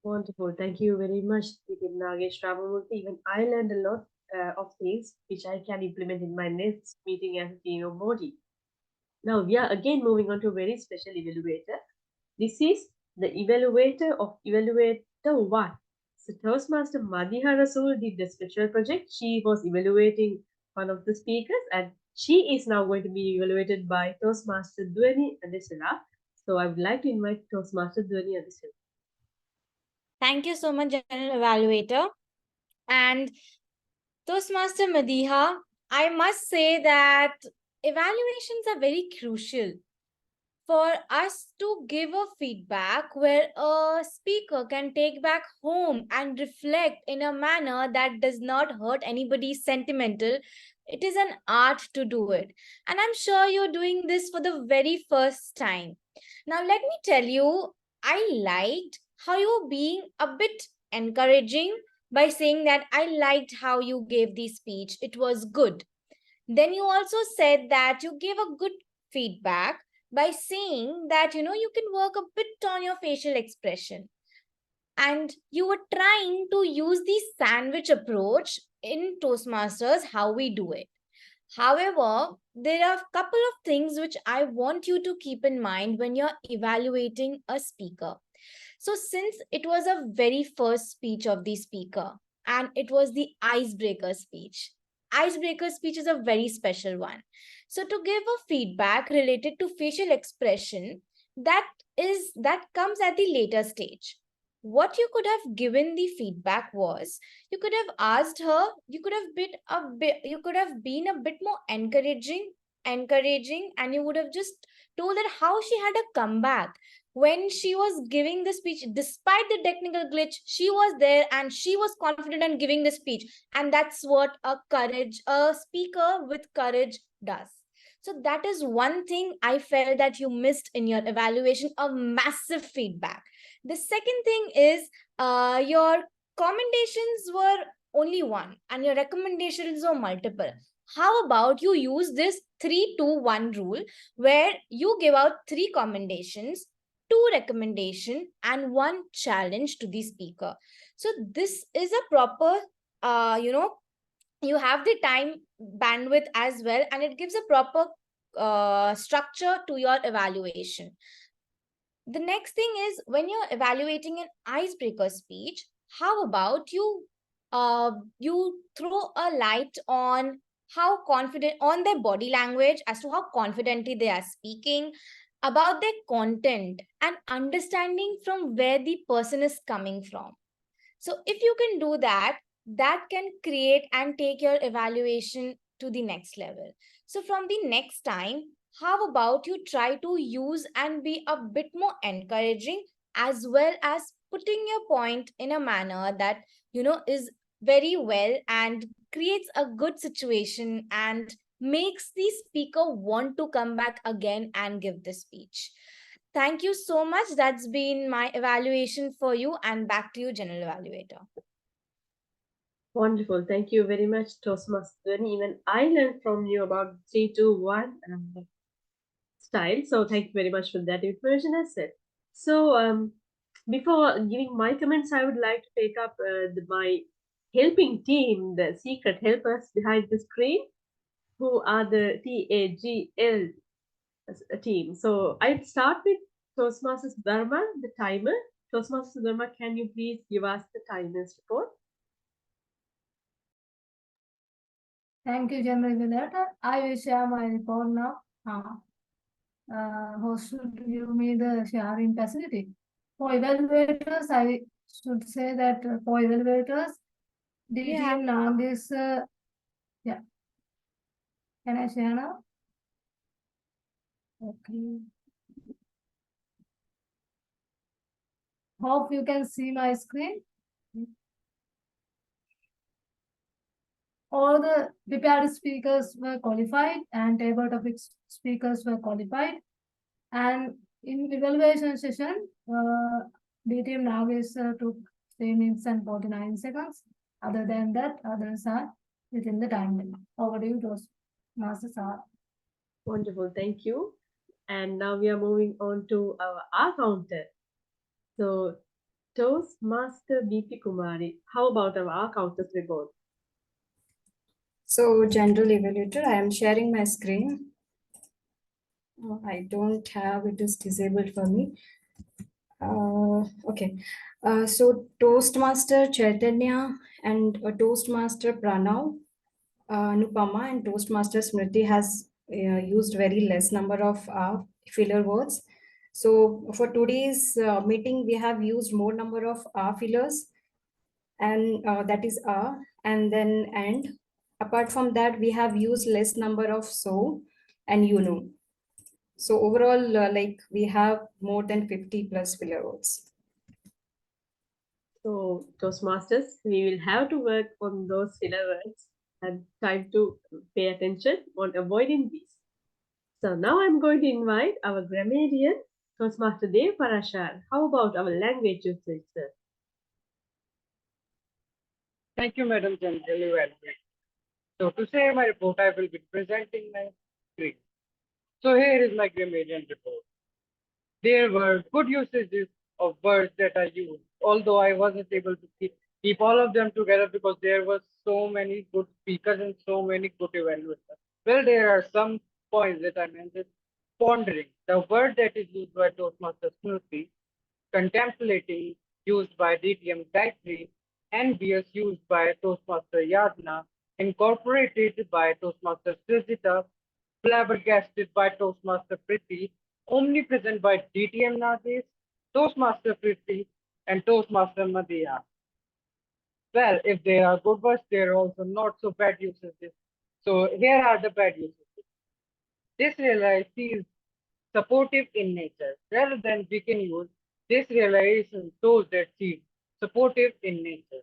Wonderful. Thank you very much, Nagesh, Ramamurthy. Even I learned a lot of things which I can implement in my next meeting as a TMOD. Now we are again moving on to a very special evaluator. This is the evaluator of Evaluator 1. So Toastmaster Madiha Rasool did the special project. She was evaluating one of the speakers, and she is now going to be evaluated by Toastmaster Dhwani and Adesara. So I would like to invite Toastmaster Dhwani and Adesara. Thank you so much, General Evaluator. And Toastmaster Madiha, I must say that evaluations are very crucial for us to give a feedback where a speaker can take back home and reflect in a manner that does not hurt anybody's sentimental. It is an art to do it. And I'm sure you're doing this for the very first time. Now, let me tell you, I liked how you were being a bit encouraging by saying that I liked how you gave the speech. It was good. Then you also said that you gave a good feedback by saying that, you can work a bit on your facial expression. And you were trying to use the sandwich approach in Toastmasters, how we do it. However, there are a couple of things which I want you to keep in mind when you're evaluating a speaker. So since it was a very first speech of the speaker and it was the icebreaker speech, icebreaker speech is a very special one. So to give a feedback related to facial expression, that comes at the later stage. What you could have given the feedback was, you could have asked her, you could have been a bit more encouraging, and you would have just told her how she had a comeback when she was giving the speech. Despite the technical glitch, she was there and she was confident in giving the speech. And that's what a speaker with courage does. So that is one thing I felt that you missed in your evaluation, a massive feedback. The second thing is your commendations were only one and your recommendations were multiple. How about you use this 3-2-1 rule where you give out 3 commendations, 2 recommendation and 1 challenge to the speaker. So this is a proper, you have the time bandwidth as well, and it gives a proper structure to your evaluation. The next thing is, when you're evaluating an icebreaker speech, how about you throw a light on how confident, on their body language as to how confidently they are speaking, about their content, and understanding from where the person is coming from. So if you can do that, that can create and take your evaluation to the next level. So from the next time, how about you try to use and be a bit more encouraging, as well as putting your point in a manner that, is very well and creates a good situation and makes the speaker want to come back again and give the speech. Thank you so much. That's been my evaluation for you, and back to you, General Evaluator. Wonderful. Thank you very much, Toastmaster. Even I learned from you about 3-2-1 style. So thank you very much for that information, as said. So before giving my comments, I would like to take up my helping team, the secret helpers behind the screen, who are the TAGL team. So I'd start with Toastmasters Sudharma, the timer. Toastmasters Sudharma, can you please give us the timer's report? Thank you, General Evaluator. I will share my report now. Host should give me the sharing facility. For evaluators, I should say that for evaluators, DTM Nagesh Yeah. Can I share now? Okay. Hope you can see my screen. All the prepared speakers were qualified and table topic speakers were qualified. And in evaluation session, DTM Nagesh took 3 minutes and 49 seconds. Other than that, others are within the time limit. Over to you, Toastmaster Zahra. Wonderful, thank you. And now we are moving on to our R counter. So, Toastmaster BP Kumari, how about our R counters report? So, General Evaluator, I am sharing my screen. I don't have it is disabled for me. Okay. So Toastmaster Chaitanya and Toastmaster Pranav, Anupamaa and Toastmaster Smruti has used very less number of filler words. So for today's meeting, we have used more number of fillers, and that is and then and. Apart from that, we have used less number of so and you know. So overall, like we have more than 50 plus filler words. So, Toastmasters, we will have to work on those filler words and time to pay attention on avoiding these. So now I'm going to invite our grammarian, Toastmaster Dev Parashar. How about our language usage, sir? Thank you, Madam General Evaluator. So to say my report, I will be presenting my screen. So here is my grammarian report. There were good usages of words that I used, although I wasn't able to keep all of them together because there were so many good speakers and so many good evaluators. Well, there are some points that I mentioned. Pondering, the word that is used by Toastmaster Smruti, contemplating, used by DTM Gayatri, envious, used by Toastmaster Yadna, incorporated by Toastmaster Srijita, flabbergasted by Toastmaster Preeti, omnipresent by DTM Nagesh, Toastmaster Preeti, and Toastmaster Madiha. Well, if there are good words, there are also not so bad usages. So here are the bad usages. Disrealized is supportive in nature. Rather than we can use disrealization shows that she is supportive in nature.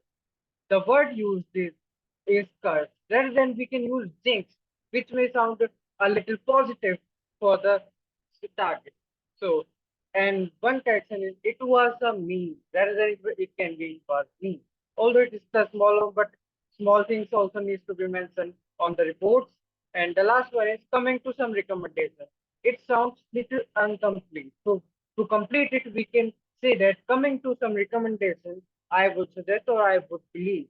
The word used is curse. Rather than we can use jinx, which may sound a little positive for the target. So, and one correction is it was a meme. Rather than it can be it was meme. Although it is the smaller, but small things also needs to be mentioned on the reports. And the last one is coming to some recommendations. It sounds little incomplete. So to complete it, we can say that coming to some recommendations, I would suggest or I would believe,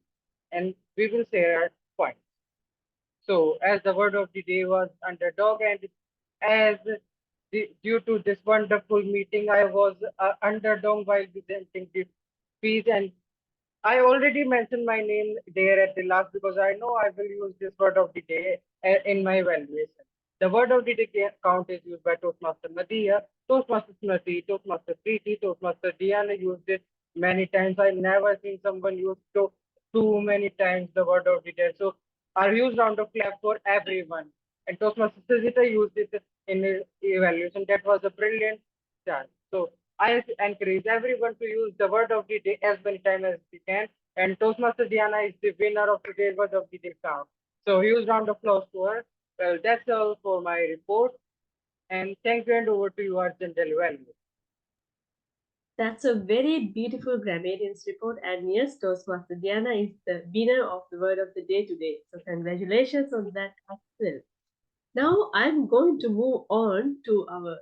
and we will say our points. So as the word of the day was underdog, and as due to this wonderful meeting, I was underdog while presenting this speech, and I already mentioned my name there at the last because I know I will use this word of the day in my evaluation. The word of the day count is used by Toastmaster Madiha, Toastmaster Smruti, Toastmaster Preeti, Toastmaster Diana used it many times. I never seen someone use too many times the word of the day. So I use round of clap for everyone. And Toastmaster Sujita used it in his evaluation. That was a brilliant chance. So I encourage everyone to use the word of the day as many times as they can. And Toastmaster Diana is the winner of today's word of the day count. So huge round of applause to her. Well, that's all for my report. And thank you, and over to you, our general evaluator. That's a very beautiful grammarian's report. And yes, Toastmaster Diana is the winner of the word of the day today. So congratulations on that as well. Now I'm going to move on to our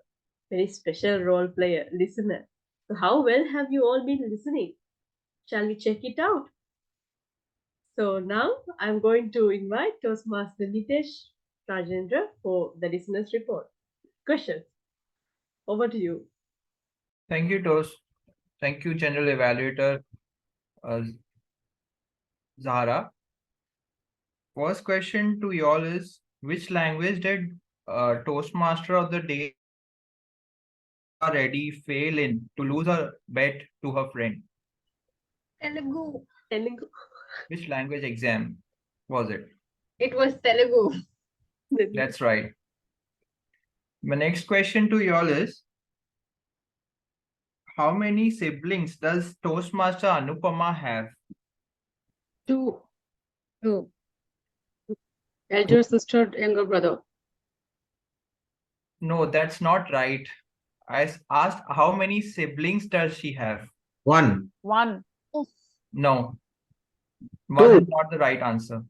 very special role player, listener. So how well have you all been listening? Shall we check it out? So now I'm going to invite Toastmaster Nitesh Rajendra for the listener's report. Questions? Over to you. Thank you, Toast. Thank you, General Evaluator Zahra. First question to y'all is, which language did Toastmaster of the day Reddy fail in to lose a bet to her friend? Telugu. Telugu. Which language exam was it? It was Telugu. That's right. My next question to y'all is, how many siblings does Toastmaster Anupamaa have? Two. Elder sister, younger brother. No, that's not right. I asked how many siblings does she have? One. One. No. One is not the right answer.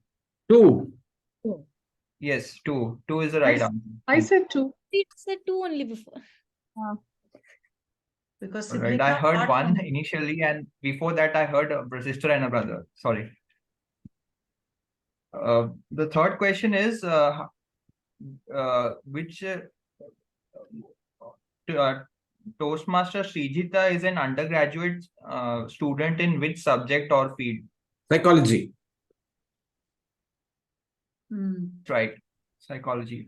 Two. Yes, two. Two is the right answer. I said two. It said two only before. Because All right, siblings I are heard apart one from- initially, and before that, I heard a sister and a brother. Sorry. The third question is, which Toastmaster Srijita is an undergraduate student in which subject or field? Psychology. Right, psychology.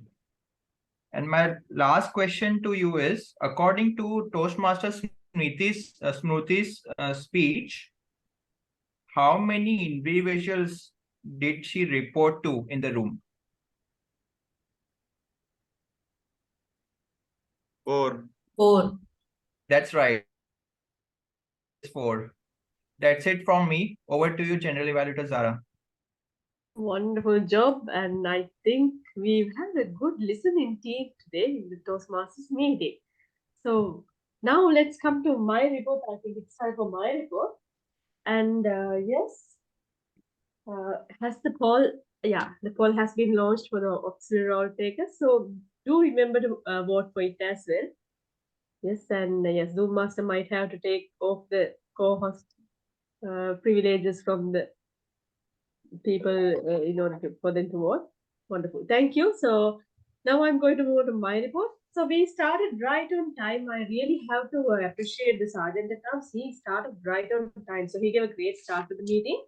And my last question to you is, according to Toastmaster Smruti's speech, how many individuals did she report to in the room? 4. 4. That's right. 4. That's it from me. Over to you, General Evaluator Zahra. Wonderful job. And I think we've had a good listening team today in the Toastmasters meeting. So now let's come to my report. I think it's time for my report. And yes, has the poll, the poll has been launched for the auxiliary role takers. So do remember to vote for it as well. Yes, and yes, Zoom Master might have to take off the co-host privileges from the people in order for them to vote. Wonderful. Thank you. So now I'm going to move to my report. So we started right on time. I really have to appreciate the sergeant at arms. He started right on time. So he gave a great start to the meeting.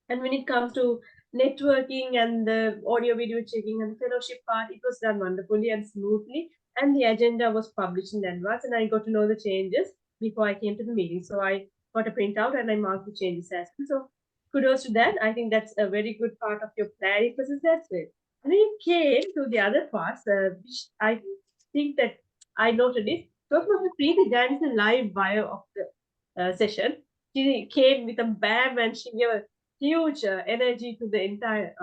And when it comes to networking and the audio video checking and the fellowship part, it was done wonderfully and smoothly. And the agenda was published in advance, and I got to know the changes before I came to the meeting. So I got a printout and I marked the changes as well. So kudos to that. I think that's a very good part of your planning process as well. And when it came to the other parts, which I think that I noted is, talking about the Preeti Jain, the live bio of the session. She came with a bam and she gave a huge energy to the entire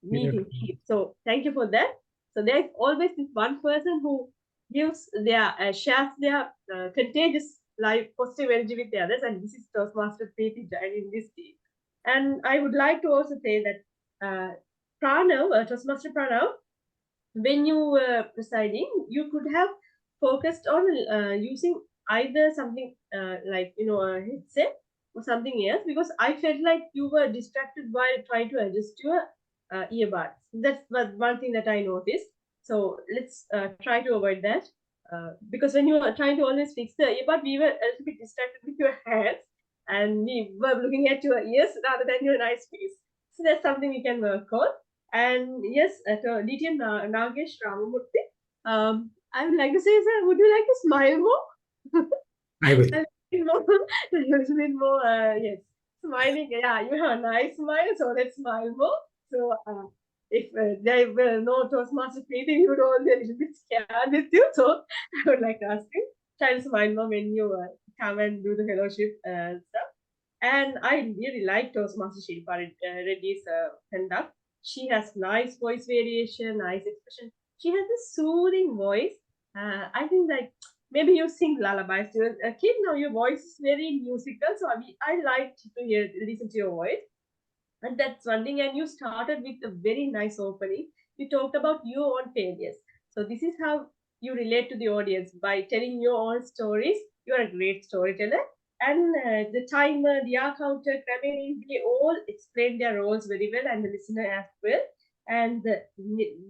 meeting. So thank you for that. So there's always this one person who gives their shares their contagious life positive energy with the others, and this is Toastmaster Preeti Jain in this team. And I would like to also say that Pranav, Toastmaster Pranav, when you were presiding, you could have focused on using either something like a headset or something else, because I felt like you were distracted while trying to adjust your earbuds. That's one thing that I noticed. So let's try to avoid that. Because when you are trying to always fix the earbud, we were a little bit distracted with your hands and we were looking at your ears rather than your nice face. So that's something we can work on. And yes, at DTM Nagesh Ramamurthy, I would like to say, sir, would you like to smile more? I will. A little bit more, yes, smiling. Yeah, you have a nice smile, so let's smile more. So if there were no Toastmaster Preeti, you would all be a little bit scared with you. So I would like to ask you, try to smile more when you come and do the fellowship stuff. And I really like Toastmaster Shilpa Reddy's conduct. She has nice voice variation, nice expression. She has a soothing voice. I think like maybe you sing lullabies to a kid. Now your voice is very musical, so I like to listen to your voice. And that's one thing. And you started with a very nice opening. You talked about your own failures. So this is how you relate to the audience by telling your own stories. You are a great storyteller. And the timer, the hour counter, Kramer, they all explain their roles very well, and the listener as well. And the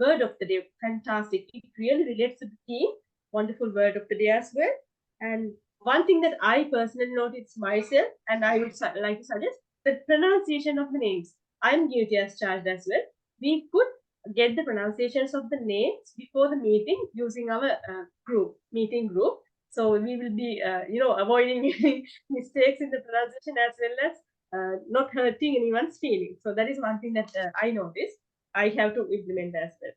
word of the day, fantastic. It really relates to the theme. Wonderful word of the day as well. And one thing that I personally noticed myself, and I would like to suggest, the pronunciation of the names. I'm guilty as charged as well. We could get the pronunciations of the names before the meeting using our meeting group. So we will be, avoiding mistakes in the pronunciation as well as not hurting anyone's feelings. So that is one thing that I noticed. I have to implement as well.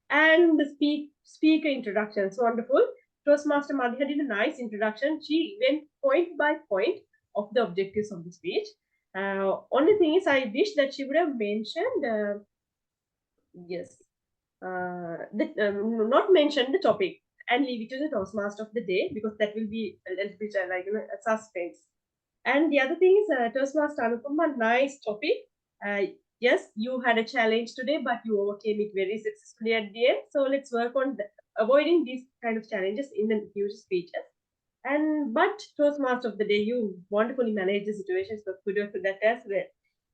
And the speaker introductions, wonderful. Toastmaster Madiha did a nice introduction. She went point by point of the objectives of the speech. Only thing is, I wish that she would have mentioned, not mentioned the topic and leave it to the Toastmaster of the day, because that will be a little bit like a suspense. And the other thing is, Toastmaster Anupamaa, nice topic. Yes, you had a challenge today, but you overcame it very successfully at the end. So let's work on avoiding these kind of challenges in the future speeches. But Toastmaster of the day, you wonderfully managed the situation, so kudos to that as well.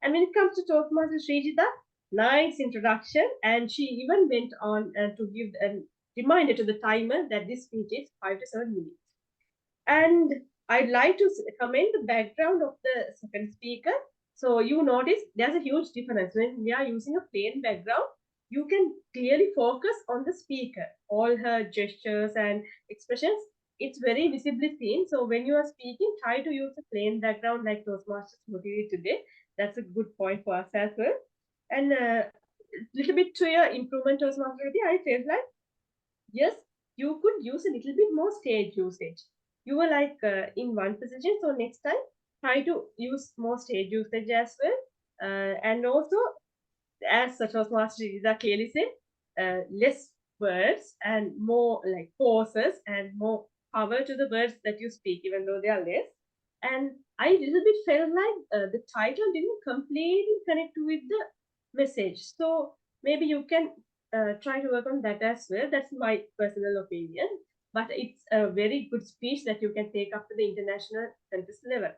And when it comes to Toastmaster Srijita, nice introduction, and she even went on to give a reminder to the timer that this speech is 5 to 7 minutes. And I'd like to comment the background of the second speaker. So you notice there's a huge difference when we are using a plain background. You can clearly focus on the speaker, all her gestures and expressions. It's very visibly seen. So when you are speaking, try to use a plain background like Toastmasters motivated today. That's a good point for us as well. And little bit to your improvement, Toastmasters, I felt like, yes, you could use a little bit more stage usage. You were like in one position, so next time try to use more stage usage as well. And also, as Toastmaster clearly said, less words and more like pauses and more power to the words that you speak, even though they are less. And I little bit felt like the title didn't completely connect with the message. So maybe you can try to work on that as well. That's my personal opinion. But it's a very good speech that you can take up to the international contest level.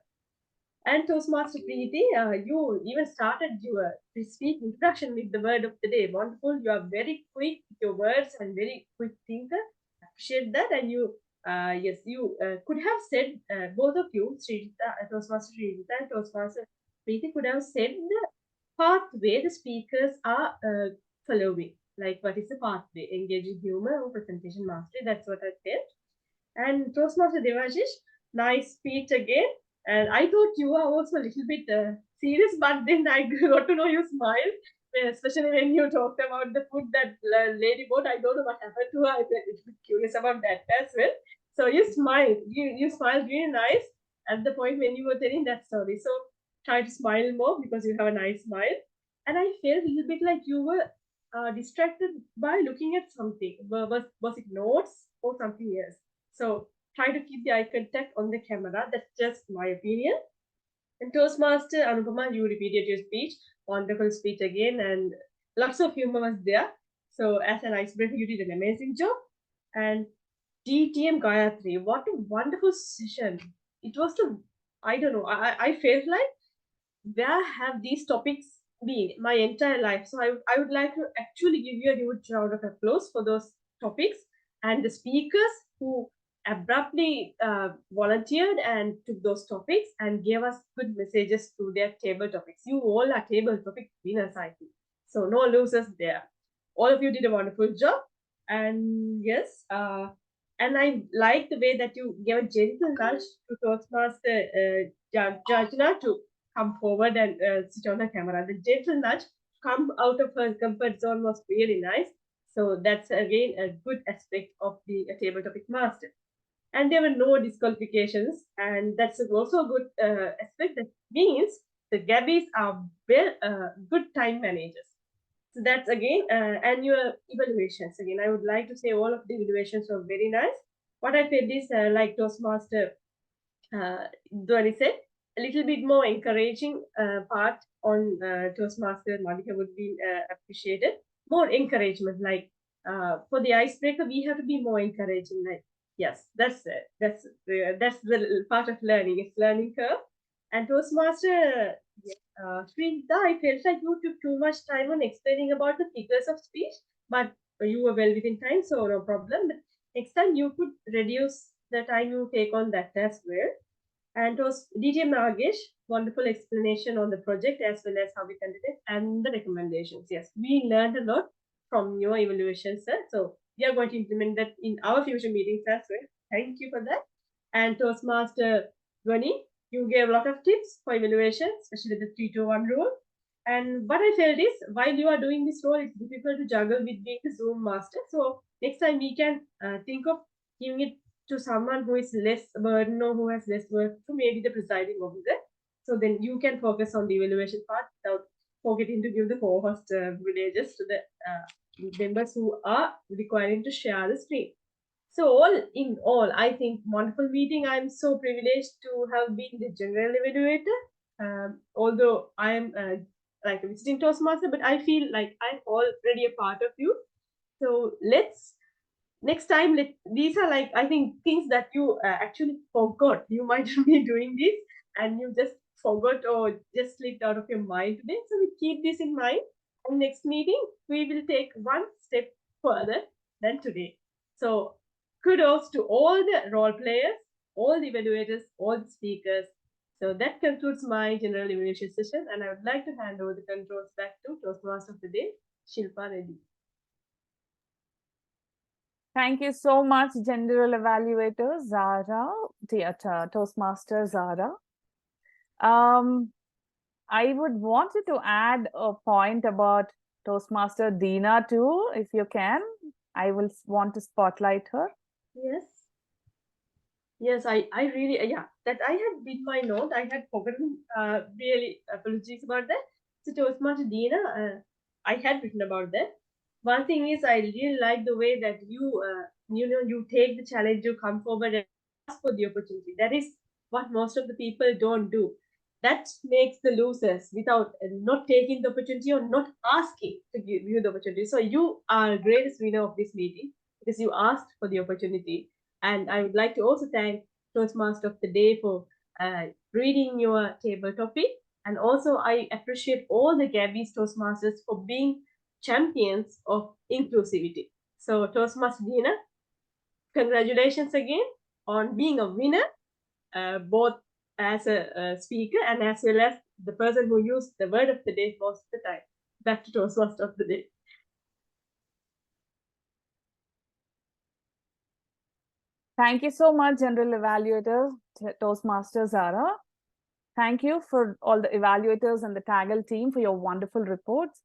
And Toastmaster Preeti, you even started your speech introduction with the word of the day. Wonderful. You are very quick with your words and very quick thinker. Appreciate that. And you, yes, you could have said, both of you, Toastmaster Srijita and Toastmaster Preeti, could have said the pathway the speakers are following. Like, what is the pathway? Engaging humor or presentation mastery. That's what I felt. And Toastmaster Devasish, nice speech again. And I thought you were also a little bit serious, but then I got to know you smile, especially when you talked about the food that lady bought. I don't know what happened to her. I'm a little bit curious about that as well. So you smiled. You smiled really nice at the point when you were telling that story. So try to smile more because you have a nice smile. And I felt a little bit like you were distracted by looking at something. Was it notes or something else? So try to keep the eye contact on the camera. That's just my opinion. And Toastmaster Anupamaa, you repeated your speech. Wonderful speech again, and lots of humor was there. So as an icebreaker, you did an amazing job. And DTM Gayatri, what a wonderful session. It was I don't know, I felt like where have these topics been my entire life? So I would like to actually give you a huge round of applause for those topics and the speakers who abruptly volunteered and took those topics and gave us good messages through their table topics. You all are table topic winners, I think. So no losers there. All of you did a wonderful job. And yes, and I like the way that you gave a gentle nudge to Toastmaster Jajna to come forward and sit on the camera. The gentle nudge come out of her comfort zone was really nice. So that's again a good aspect of the table topic master. And there were no disqualifications, and that's also a good aspect. That means the Gabbys are good time managers. So that's again annual evaluations. Again, I would like to say all of the evaluations were very nice. What I felt is like Toastmaster Dhwani said, a little bit more encouraging part on Toastmaster Madiha would be appreciated. More encouragement, like for the icebreaker, we have to be more encouraging. Like, yes, that's the part of learning. It's learning curve. And Toastmaster Srijita, I felt like you took too much time on explaining about the figures of speech, but you were well within time, so no problem. But next time you could reduce the time you take on that as well. And it was DJ Nagesh, wonderful explanation on the project as well as how we conducted it and the recommendations. Yes, we learned a lot from your evaluations, sir. So we are going to implement that in our future meetings as well. Thank you for that. And Toastmaster Dhwani, you gave a lot of tips for evaluation, especially the 3-2-1 rule. what I felt is, while you are doing this role, it's difficult to juggle with being the Zoom master. So next time we can think of giving it to someone who is less burden or who has less work, to maybe the presiding officer. So then you can focus on the evaluation part without forgetting to give the co-host privileges to the members who are requiring to share the screen. So all in all, I think wonderful meeting. I'm so privileged to have been the general evaluator. Although I am like a visiting Toastmaster, but I feel like I'm already a part of you. So let's next time. These are like, I think, things that you actually forgot. You might be doing this and you just forgot or just slipped out of your mind today. So we keep this in mind. And next meeting, we will take one step further than today. So kudos to all the role players, all the evaluators, all the speakers. So that concludes my general evaluation session, and I would like to hand over the controls back to Toastmaster of the Day, Shilpa Reddy. Thank you so much, General Evaluator Zahra, Toastmaster Zahra. I would want you to add a point about Toastmaster Dina too, if you can. I will want to spotlight her. Yes. Yes, I really, yeah, that I had been my note. I had forgotten, really apologies about that. So Toastmaster Dina, I had written about that. One thing is, I really like the way that you take the challenge, you come forward and ask for the opportunity. That is what most of the people don't do. That makes the losers without not taking the opportunity or not asking to give you the opportunity. So you are the greatest winner of this meeting because you asked for the opportunity. And I would like to also thank Toastmaster of the Day for reading your table topic. And also I appreciate all the Gabbys Toastmasters for being champions of inclusivity. So Toastmaster Dina, congratulations again on being a winner, both as a speaker and as well as the person who used the word of the day most of the time. Back to Toastmaster of the Day. Thank you so much, General Evaluator, Toastmaster Zahra. Thank you for all the evaluators and the Taggle team for your wonderful reports.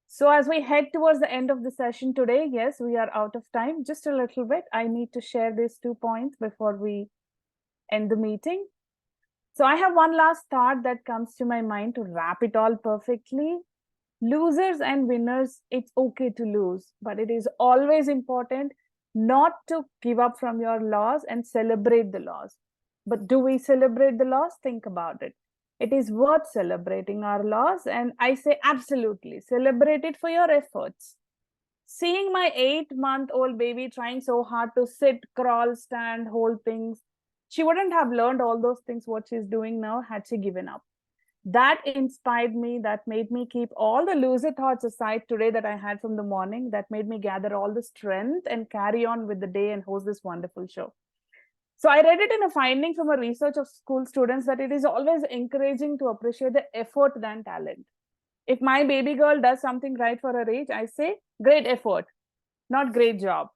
So as we head towards the end of the session today, yes, we are out of time, just a little bit. I need to share these 2 points before we end the meeting. So I have one last thought that comes to my mind to wrap it all perfectly. Losers and winners, it's okay to lose, but it is always important not to give up from your loss and celebrate the loss. But do we celebrate the loss? Think about it. It is worth celebrating our loss, and I say absolutely, celebrate it for your efforts. Seeing my 8-month-old baby trying so hard to sit, crawl, stand, hold things, she wouldn't have learned all those things what she's doing now had she given up. That inspired me, that made me keep all the loser thoughts aside today that I had from the morning, that made me gather all the strength and carry on with the day and host this wonderful show. So I read it in a finding from a research of school students that it is always encouraging to appreciate the effort than talent. If my baby girl does something right for her age, I say, great effort, not great job.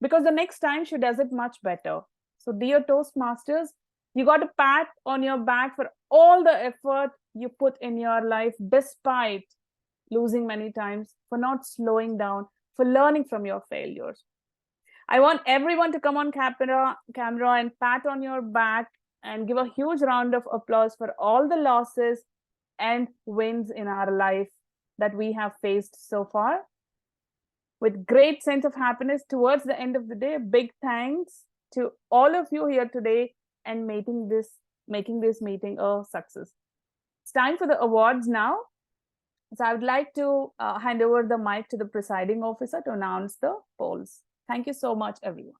Because the next time she does it much better. So dear Toastmasters, you got a pat on your back for all the effort you put in your life, despite losing many times, for not slowing down, for learning from your failures. I want everyone to come on camera and pat on your back and give a huge round of applause for all the losses and wins in our life that we have faced so far. With great sense of happiness towards the end of the day, big thanks to all of you here today and making this meeting a success. It's time for the awards now. So I would like to hand over the mic to the presiding officer to announce the polls. Thank you so much, everyone.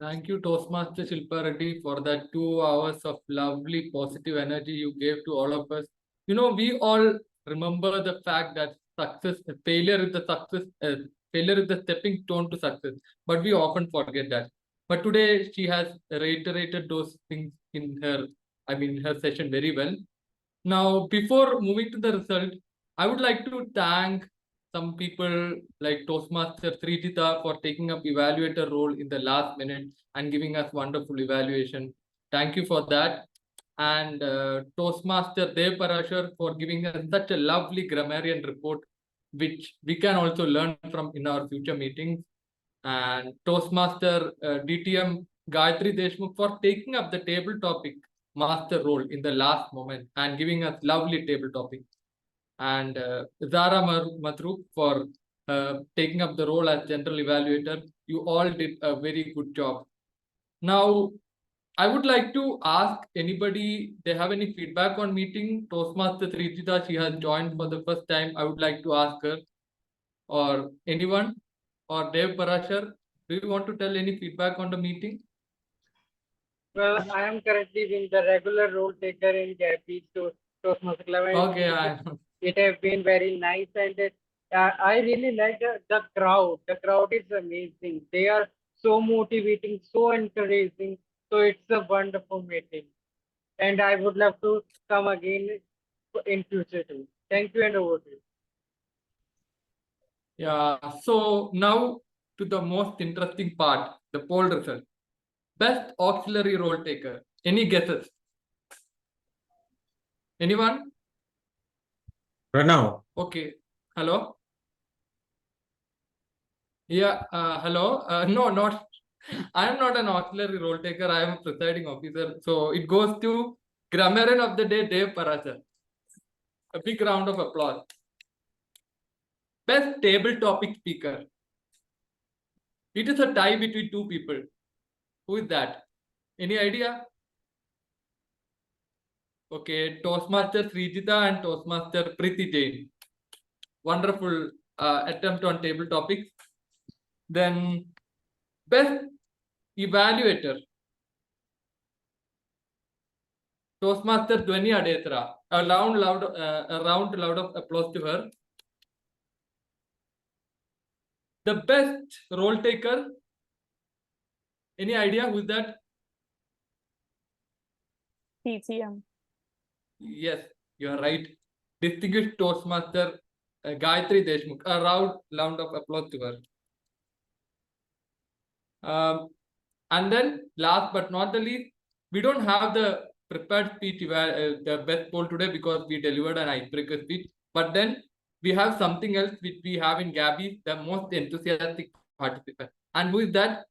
Thank you, Toastmaster Shilpa Reddy, for that 2 hours of lovely positive energy you gave to all of us. You know, we all remember the fact that failure is the stepping stone to success, but we often forget that. But today she has reiterated those things in her session very well. Now, before moving to the result, I would like to thank some people like Toastmaster Srijita for taking up evaluator role in the last minute and giving us wonderful evaluation. Thank you for that. and Toastmaster Dev Parashar for giving us such a lovely grammarian report, which we can also learn from in our future meetings. And Toastmaster DTM Gayatri Deshmukh for taking up the table topic master role in the last moment and giving us lovely table topic. And Zahra Mazrook for taking up the role as general evaluator. You all did a very good job. Now, I would like to ask anybody, they have any feedback on meeting? Toastmaster Srijita, she has joined for the first time. I would like to ask her, or anyone, or Dev Parashar, do you want to tell any feedback on the meeting? Well, I am currently being the regular role taker in Gabbys Toastmaster Club. Okay, it has been very nice, and I really like the crowd. The crowd is amazing. They are so motivating, so encouraging. So it's a wonderful meeting, and I would love to come again in future too. Thank you, and over to you. Yeah, so now to the most interesting part, the poll result. Best auxiliary role taker. Any guesses? Anyone? Pranav. Okay. Hello? Yeah, hello. No, not. I am not an auxiliary role taker. I am a presiding officer. So it goes to grammarian of the day, Dev Parashar. A big round of applause. Best table topic speaker. It is a tie between two people. Who is that? Any idea? Okay, Toastmaster Srijita and Toastmaster Preeti Jain. Wonderful attempt on table topics. Then best evaluator. Toastmaster Dhwani Adesara. A round loud of applause to her. The best role taker. Any idea who's that? TTM. Yes, you are right. Distinguished Toastmaster Gayatri Deshmukh. A round of applause to her. And then last but not the least, we don't have the prepared speech, the best poll today because we delivered an icebreaker speech. But then we have something else which we have in Gabby, the most enthusiastic participant. And who is that?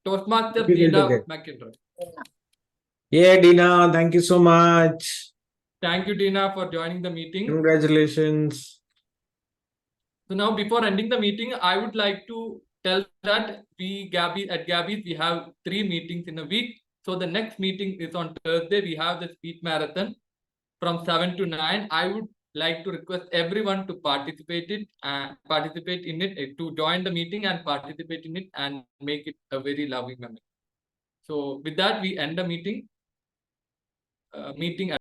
Toastmaster Dina McIntyre. Yeah, Dina, thank you so much. Thank you, Dina, for joining the meeting. Congratulations. So now, before ending the meeting, I would like to tell that at Gabby, we have 3 meetings in a week. So the next meeting is on Thursday. We have the speech marathon from 7 to 9. I would like to request everyone to participate in it, to join the meeting and participate in it and make it a very loving memory. So with that, we end the meeting.